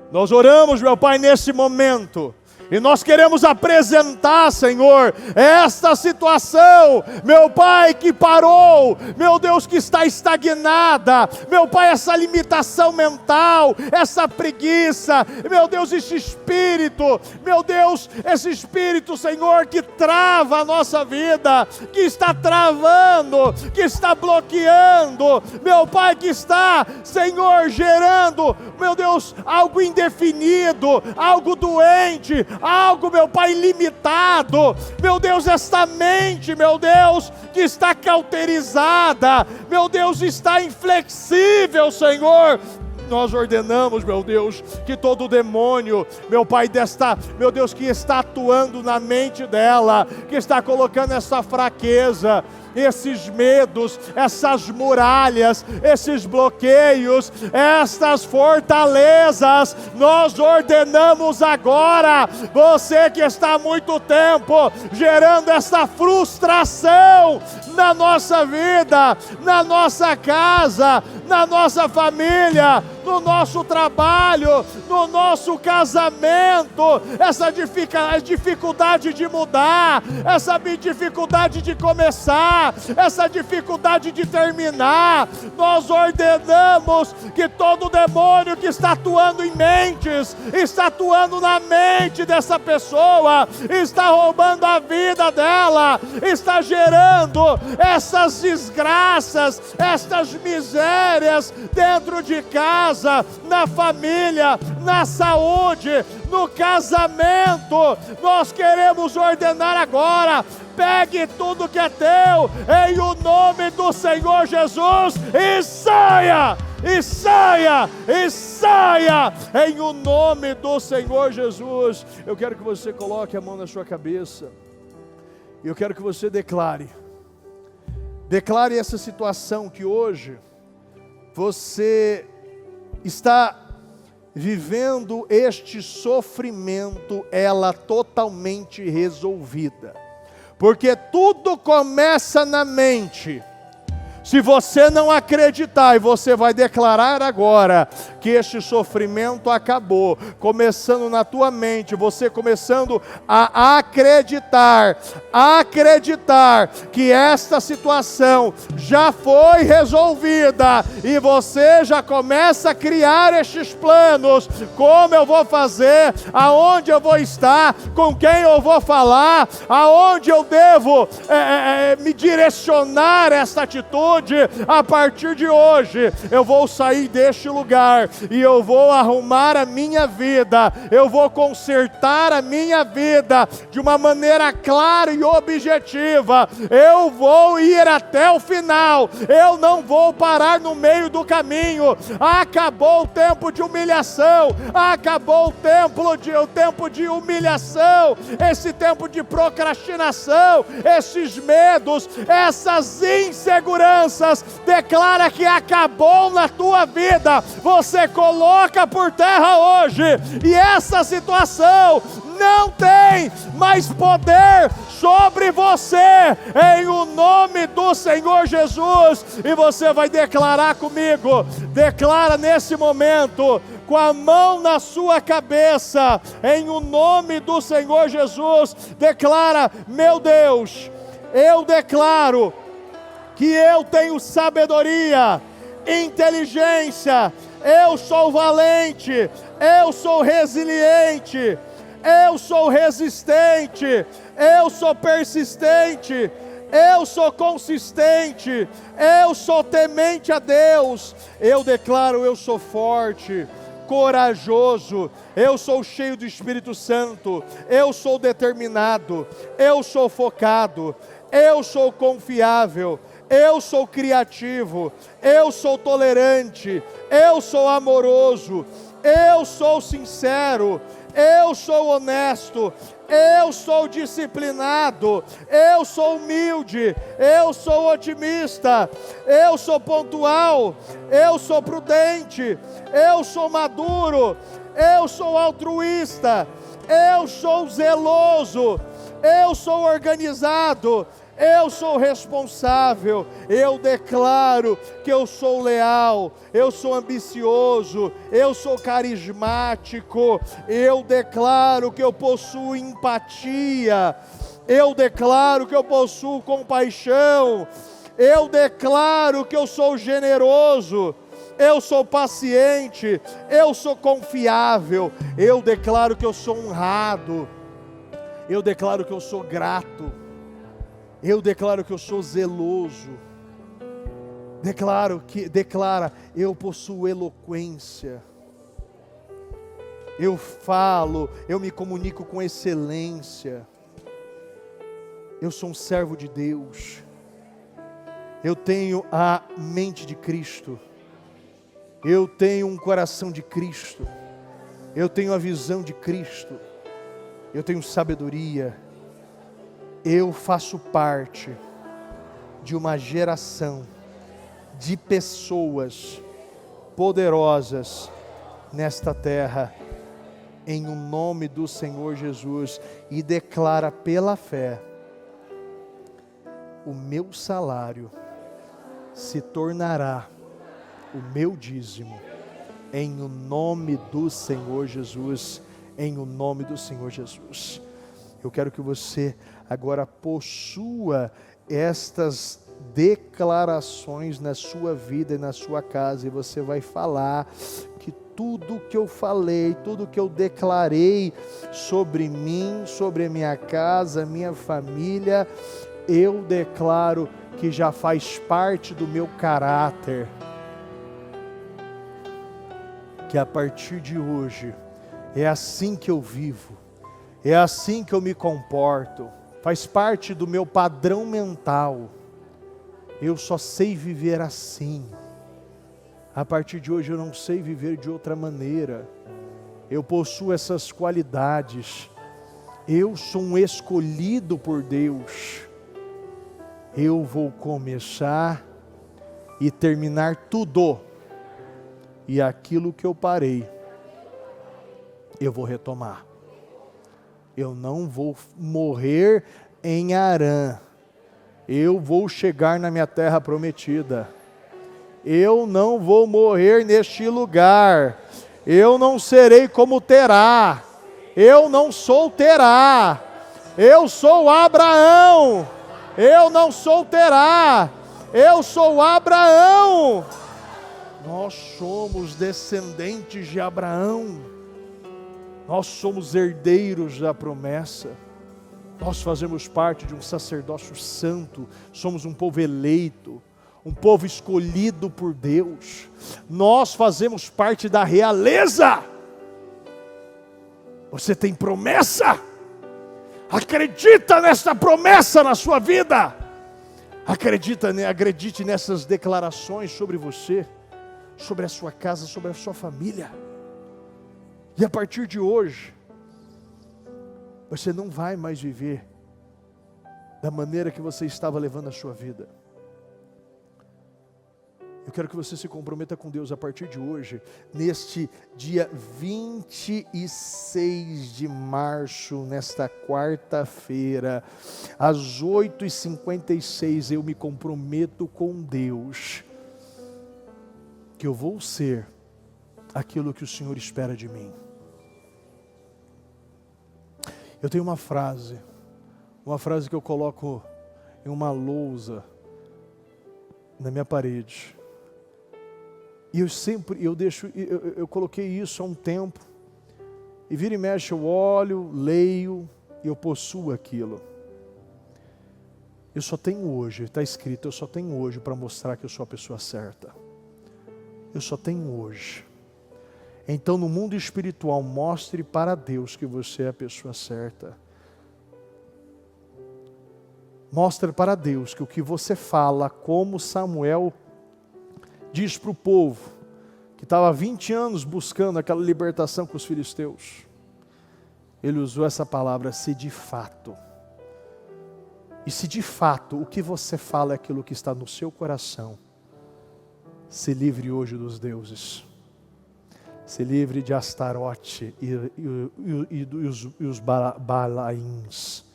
nós oramos, meu Pai, nesse momento, e nós queremos apresentar, Senhor, esta situação, meu Pai, que parou, meu Deus, que está estagnada, meu Pai, essa limitação mental, essa preguiça, meu Deus, esse espírito, meu Deus, esse espírito, Senhor, que trava a nossa vida, que está travando, que está bloqueando, meu Pai, que está, Senhor, gerando, meu Deus, algo indefinido, algo doente, algo, meu Pai, limitado, meu Deus, esta mente, meu Deus, que está cauterizada, meu Deus, está inflexível, Senhor. Nós ordenamos, meu Deus, que todo demônio, meu Pai, meu Deus, que está atuando na mente dela, que está colocando essa fraqueza, esses medos, essas muralhas, esses bloqueios, estas fortalezas, nós ordenamos agora. Você que está há muito tempo gerando essa frustração na nossa vida, na nossa casa, na nossa família, no nosso trabalho, no nosso casamento, essa dificuldade de mudar, essa dificuldade de começar, essa dificuldade de terminar, nós ordenamos que todo demônio que está atuando em mentes, está atuando na mente dessa pessoa, está roubando a vida dela, está gerando essas desgraças, estas misérias dentro de casa, na família, na saúde, no casamento. Nós queremos ordenar agora: pegue tudo que é teu, em o nome do Senhor Jesus, e saia, e saia, e saia, em o nome do Senhor Jesus. Eu quero que você coloque a mão na sua cabeça, e eu quero que você declare essa situação que hoje você está vivendo, este sofrimento, ela totalmente resolvida. Porque tudo começa na mente. Se você não acreditar, e você vai declarar agora que este sofrimento acabou, começando na tua mente, você começando a acreditar que esta situação já foi resolvida, e você já começa a criar estes planos: como eu vou fazer, aonde eu vou estar, com quem eu vou falar, aonde eu devo me direcionar esta atitude. A partir de hoje, eu vou sair deste lugar e eu vou arrumar a minha vida, eu vou consertar a minha vida de uma maneira clara e objetiva. Eu vou ir até o final, eu não vou parar no meio do caminho. Acabou o tempo de humilhação, acabou o tempo de humilhação, esse tempo de procrastinação, esses medos, essas inseguranças. Declara que acabou na tua vida, você coloca por terra hoje, e essa situação não tem mais poder sobre você, em o nome do Senhor Jesus. E você vai declarar comigo, declara nesse momento, com a mão na sua cabeça, em o nome do Senhor Jesus, declara: meu Deus, eu declaro que eu tenho sabedoria, inteligência, eu sou valente, eu sou resiliente, eu sou resistente, eu sou persistente, eu sou consistente, eu sou temente a Deus. Eu declaro: eu sou forte, corajoso, eu sou cheio do Espírito Santo, eu sou determinado, eu sou focado, eu sou confiável, eu sou criativo, eu sou tolerante, eu sou amoroso, eu sou sincero, eu sou honesto, eu sou disciplinado, eu sou humilde, eu sou otimista, eu sou pontual, eu sou prudente, eu sou maduro, eu sou altruísta, eu sou zeloso, eu sou organizado, eu sou responsável. Eu declaro que eu sou leal, eu sou ambicioso, eu sou carismático, eu declaro que eu possuo empatia, eu declaro que eu possuo compaixão, eu declaro que eu sou generoso, eu sou paciente, eu sou confiável, eu declaro que eu sou honrado, eu declaro que eu sou grato, eu declaro que eu sou zeloso, declara, eu possuo eloquência, eu falo, eu me comunico com excelência, eu sou um servo de Deus, eu tenho a mente de Cristo, eu tenho um coração de Cristo, eu tenho a visão de Cristo, eu tenho sabedoria. Eu faço parte de uma geração de pessoas poderosas nesta terra, em o nome do Senhor Jesus, e declara pela fé: o meu salário se tornará o meu dízimo, em o nome do Senhor Jesus, em o nome do Senhor Jesus. Eu quero que você agora possua estas declarações na sua vida e na sua casa, e você vai falar que tudo que eu falei, tudo que eu declarei sobre mim, sobre a minha casa, a minha família, eu declaro que já faz parte do meu caráter, que a partir de hoje é assim que eu vivo, é assim que eu me comporto, faz parte do meu padrão mental. Eu só sei viver assim. A partir de hoje eu não sei viver de outra maneira. Eu possuo essas qualidades. Eu sou um escolhido por Deus. Eu vou começar e terminar tudo. E aquilo que eu parei, eu vou retomar. Eu não vou morrer em Harã. Eu vou chegar na minha terra prometida. Eu não vou morrer neste lugar. Eu não serei como Terá. Eu não sou Terá. Eu sou Abraão. Eu não sou Terá. Eu sou Abraão. Nós somos descendentes de Abraão. Nós somos herdeiros da promessa. Nós fazemos parte de um sacerdócio santo. Somos um povo eleito, um povo escolhido por Deus. Nós fazemos parte da realeza. Você tem promessa? Acredita nessa promessa na sua vida. Acredite nessas declarações sobre você, sobre a sua casa, sobre a sua família. E a partir de hoje, você não vai mais viver da maneira que você estava levando a sua vida. Eu quero que você se comprometa com Deus a partir de hoje, neste dia 26 de março, nesta quarta-feira, às 8h56, eu me comprometo com Deus, que eu vou ser aquilo que o Senhor espera de mim. Eu tenho uma frase que eu coloco em uma lousa na minha parede. E eu coloquei isso há um tempo, e vira e mexe eu olho, leio, e eu possuo aquilo. Eu só tenho hoje, está escrito, eu só tenho hoje para mostrar que eu sou a pessoa certa. Eu só tenho hoje. Então no mundo espiritual, mostre para Deus que você é a pessoa certa. Mostre para Deus que o que você fala, como Samuel diz para o povo, que estava há 20 anos buscando aquela libertação com os filisteus, ele usou essa palavra, se de fato. E se de fato o que você fala é aquilo que está no seu coração, se livre hoje dos deuses. Se livre de Astarote e os Balaíns.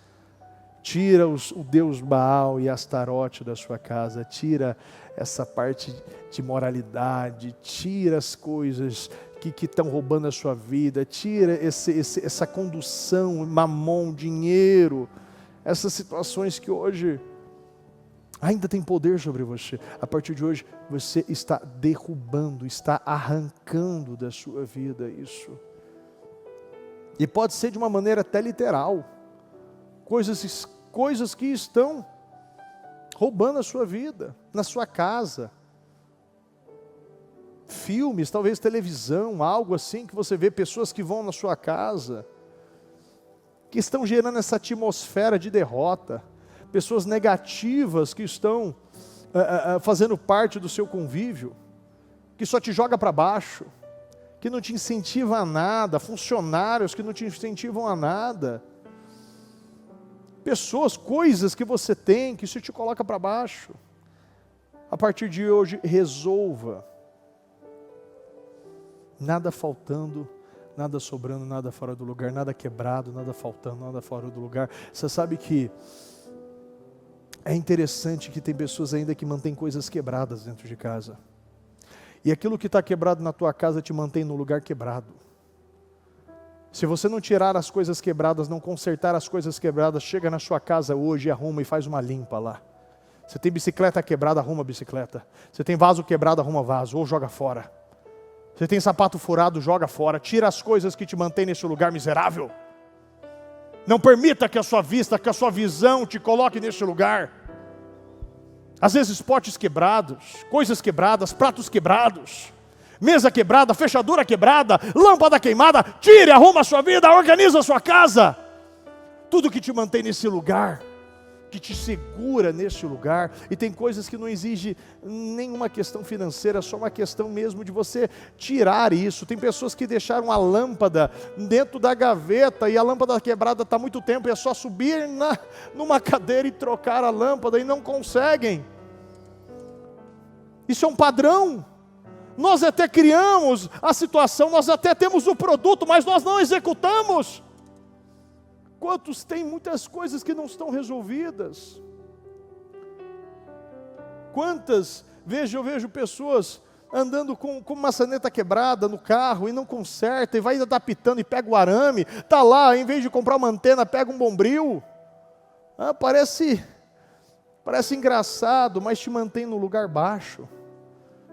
Tira o Deus Baal e Astarote da sua casa. Tira essa parte de moralidade. Tira as coisas que estão roubando a sua vida. Tira essa condução, mamon, dinheiro. Essas situações que hoje ainda tem poder sobre você. A partir de hoje, você está derrubando, está arrancando da sua vida isso. E pode ser de uma maneira até literal. Coisas que estão roubando a sua vida, na sua casa. Filmes, talvez televisão, algo assim que você vê, pessoas que vão na sua casa, que estão gerando essa atmosfera de derrota. Pessoas negativas que estão fazendo parte do seu convívio, que só te joga para baixo, que não te incentiva a nada, funcionários que não te incentivam a nada, pessoas, coisas que você tem, que isso te coloca para baixo. A partir de hoje, resolva. Nada faltando, nada sobrando, nada fora do lugar, nada quebrado, nada faltando, nada fora do lugar. Você sabe que é interessante que tem pessoas ainda que mantêm coisas quebradas dentro de casa. E aquilo que está quebrado na tua casa te mantém no lugar quebrado. Se você não tirar as coisas quebradas, não consertar as coisas quebradas, chega na sua casa hoje, arruma e faz uma limpa lá. Você tem bicicleta quebrada, arruma a bicicleta. Você tem vaso quebrado, arruma vaso, ou joga fora. Você tem sapato furado, joga fora. Tira as coisas que te mantêm nesse lugar miserável. Não permita que a sua vista, que a sua visão te coloque nesse lugar. Às vezes potes quebrados, coisas quebradas, pratos quebrados, mesa quebrada, fechadura quebrada, lâmpada queimada. Tire, arruma a sua vida, organiza a sua casa. Tudo que te mantém nesse lugar, que te segura nesse lugar. E tem coisas que não exigem nenhuma questão financeira, só uma questão mesmo de você tirar isso. Tem pessoas que deixaram a lâmpada dentro da gaveta e a lâmpada quebrada está há muito tempo, e é só subir numa cadeira e trocar a lâmpada, e não conseguem. Isso é um padrão. Nós até criamos a situação, nós até temos o produto, mas nós não executamos. Quantos têm muitas coisas que não estão resolvidas? Quantas, eu vejo pessoas andando com maçaneta quebrada no carro e não conserta, e vai adaptando e pega o arame, está lá, em vez de comprar uma antena, pega um bombril. Parece engraçado, mas te mantém no lugar baixo,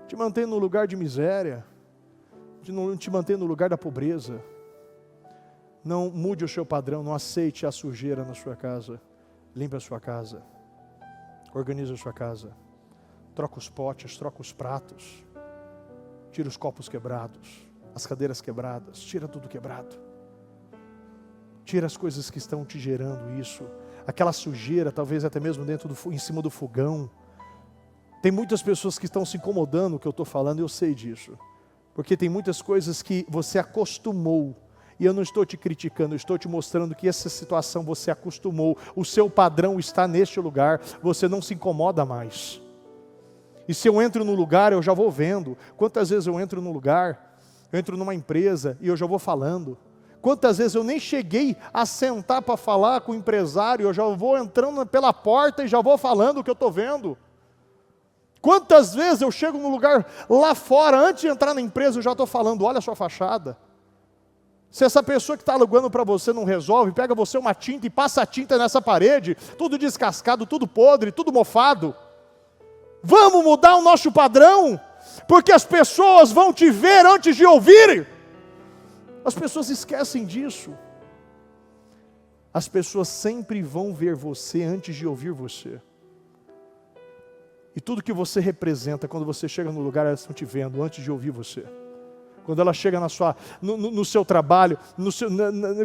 te mantém no lugar de miséria, te mantém no lugar da pobreza. Não mude o seu padrão, não aceite a sujeira na sua casa. Limpe a sua casa, organize a sua casa, troca os potes, troca os pratos, tira os copos quebrados, as cadeiras quebradas, tira tudo quebrado. Tira as coisas que estão te gerando isso, aquela sujeira, talvez até mesmo em cima do fogão. Tem muitas pessoas que estão se incomodando com o que eu estou falando, eu sei disso, porque tem muitas coisas que você acostumou. E eu não estou te criticando, eu estou te mostrando que essa situação você acostumou, o seu padrão está neste lugar, você não se incomoda mais. E se eu entro no lugar, eu já vou vendo. Quantas vezes eu entro num lugar, eu entro numa empresa e eu já vou falando. Quantas vezes eu nem cheguei a sentar para falar com o empresário, eu já vou entrando pela porta e já vou falando o que eu estou vendo. Quantas vezes eu chego no lugar lá fora, antes de entrar na empresa, eu já estou falando, olha a sua fachada. Se essa pessoa que está alugando para você não resolve, pega você uma tinta e passa a tinta nessa parede, tudo descascado, tudo podre, tudo mofado. Vamos mudar o nosso padrão, porque as pessoas vão te ver antes de ouvir. As pessoas esquecem disso. As pessoas sempre vão ver você antes de ouvir você. E tudo que você representa, quando você chega no lugar, elas estão te vendo antes de ouvir você. Quando ela chega no seu trabalho,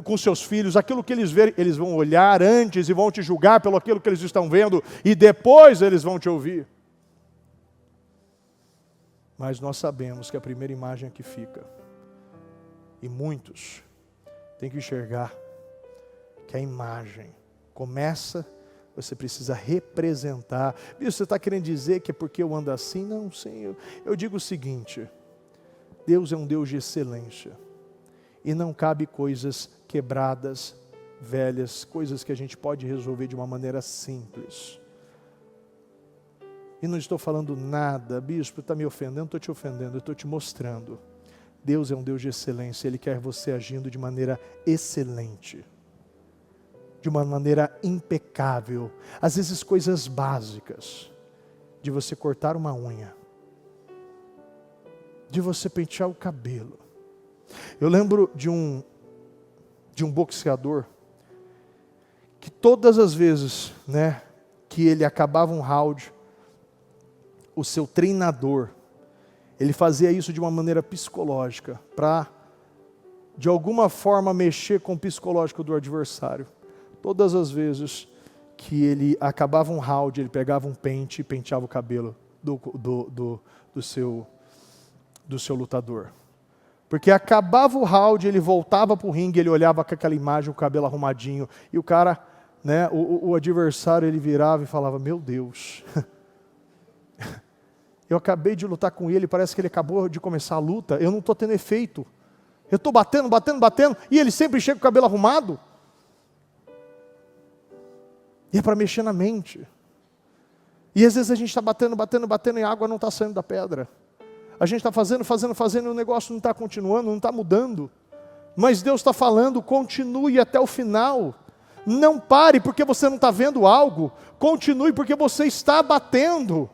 com seus filhos, aquilo que eles verem, eles vão olhar antes e vão te julgar pelo aquilo que eles estão vendo, e depois eles vão te ouvir. Mas nós sabemos que a primeira imagem é que fica. E muitos têm que enxergar que a imagem começa, você precisa representar. Você está querendo dizer que é porque eu ando assim? Não, sim. Eu digo o seguinte: Deus é um Deus de excelência. E não cabe coisas quebradas, velhas, coisas que a gente pode resolver de uma maneira simples. E não estou falando nada, bispo, está me ofendendo, não estou te ofendendo, eu estou te mostrando. Deus é um Deus de excelência, Ele quer você agindo de maneira excelente, de uma maneira impecável. Às vezes coisas básicas, de você cortar uma unha, de você pentear o cabelo. Eu lembro de um boxeador, que todas as vezes, que ele acabava um round, o seu treinador, ele fazia isso de uma maneira psicológica, para, de alguma forma, mexer com o psicológico do adversário. Todas as vezes que ele acabava um round, ele pegava um pente e penteava o cabelo do seu lutador. Porque acabava o round, ele voltava para o ringue, ele olhava com aquela imagem, o cabelo arrumadinho, e o cara, o adversário, ele virava e falava, meu Deus, eu acabei de lutar com ele, parece que ele acabou de começar a luta, eu não estou tendo efeito, eu estou batendo, e ele sempre chega com o cabelo arrumado. E é para mexer na mente. E às vezes a gente está batendo e a água não está saindo da pedra. A gente está fazendo e o negócio não está continuando, não está mudando. Mas Deus está falando, continue até o final. Não pare porque você não está vendo algo. Continue porque você está batendo.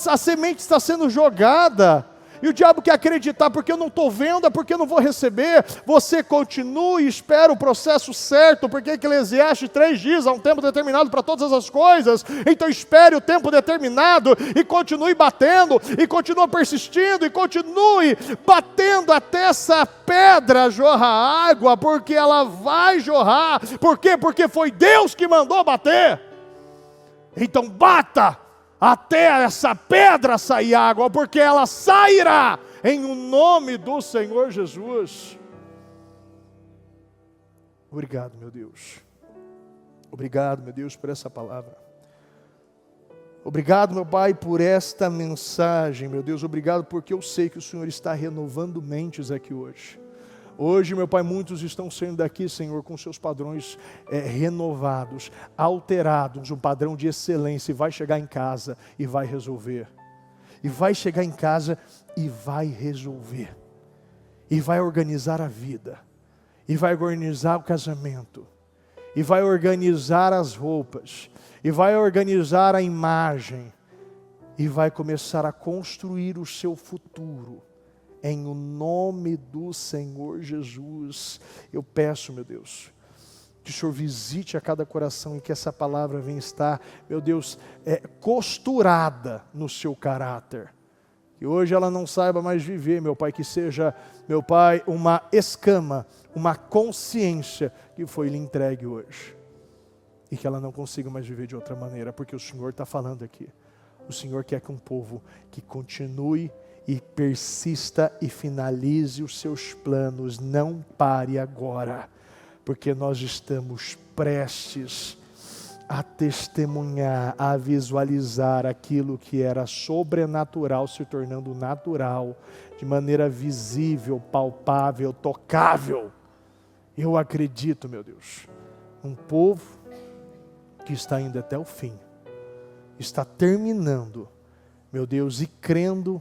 A semente está sendo jogada. E o diabo quer acreditar, porque eu não estou vendo, é porque eu não vou receber. Você continue e espera o processo certo, porque Eclesiastes 3 diz, há um tempo determinado para todas as coisas. Então espere o tempo determinado e continue batendo, e continue persistindo, e continue batendo até essa pedra jorrar água, porque ela vai jorrar. Por quê? Porque foi Deus que mandou bater. Então bata até essa pedra sair água, porque ela sairá em o nome do Senhor Jesus. Obrigado, meu Deus. Obrigado, meu Deus, por essa palavra. Obrigado, meu Pai, por esta mensagem, meu Deus. Obrigado porque eu sei que o Senhor está renovando mentes aqui hoje. Hoje, meu Pai, muitos estão saindo daqui, Senhor, com seus padrões renovados, alterados, um padrão de excelência, e vai chegar em casa e vai resolver. E vai chegar em casa e vai resolver. E vai organizar a vida. E vai organizar o casamento. E vai organizar as roupas. E vai organizar a imagem. E vai começar a construir o seu futuro. Em o nome do Senhor Jesus, eu peço, meu Deus, que o Senhor visite a cada coração e que essa palavra venha estar, meu Deus, costurada no seu caráter. Que hoje ela não saiba mais viver, meu Pai, que seja, meu Pai, uma escama, uma consciência que foi lhe entregue hoje. E que ela não consiga mais viver de outra maneira, porque o Senhor está falando aqui. O Senhor quer que um povo que continue e persista e finalize os seus planos, não pare agora, porque nós estamos prestes a testemunhar, a visualizar aquilo que era sobrenatural se tornando natural, de maneira visível, palpável, tocável. Eu acredito, meu Deus, um povo que está indo até o fim, está terminando, meu Deus, e crendo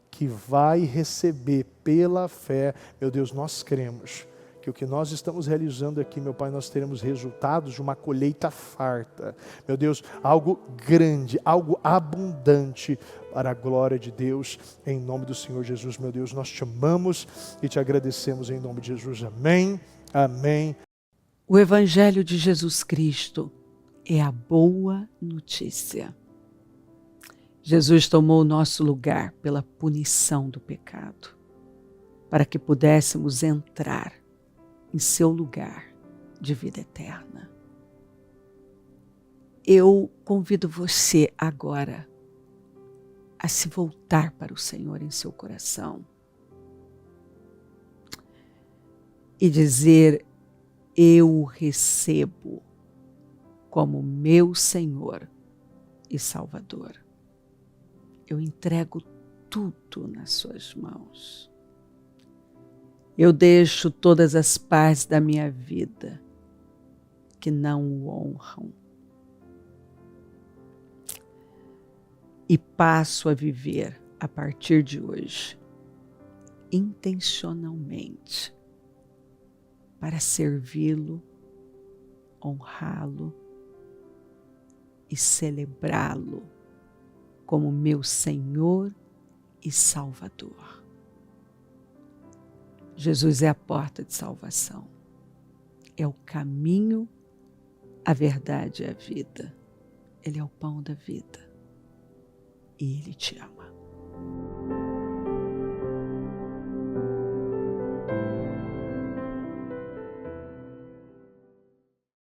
que vai receber pela fé. Meu Deus, nós cremos que o que nós estamos realizando aqui, meu Pai, nós teremos resultados de uma colheita farta. Meu Deus, algo grande, algo abundante para a glória de Deus, em nome do Senhor Jesus. Meu Deus, nós te amamos e te agradecemos em nome de Jesus. Amém, amém. O Evangelho de Jesus Cristo é a boa notícia. Jesus tomou o nosso lugar pela punição do pecado, para que pudéssemos entrar em seu lugar de vida eterna. Eu convido você agora a se voltar para o Senhor em seu coração e dizer: eu o recebo como meu Senhor e Salvador. Eu entrego tudo nas suas mãos. Eu deixo todas as partes da minha vida que não o honram e passo a viver a partir de hoje intencionalmente para servi-lo, honrá-lo e celebrá-lo como meu Senhor e Salvador. Jesus é a porta de salvação, é o caminho, a verdade e a vida. Ele é o pão da vida e Ele te ama.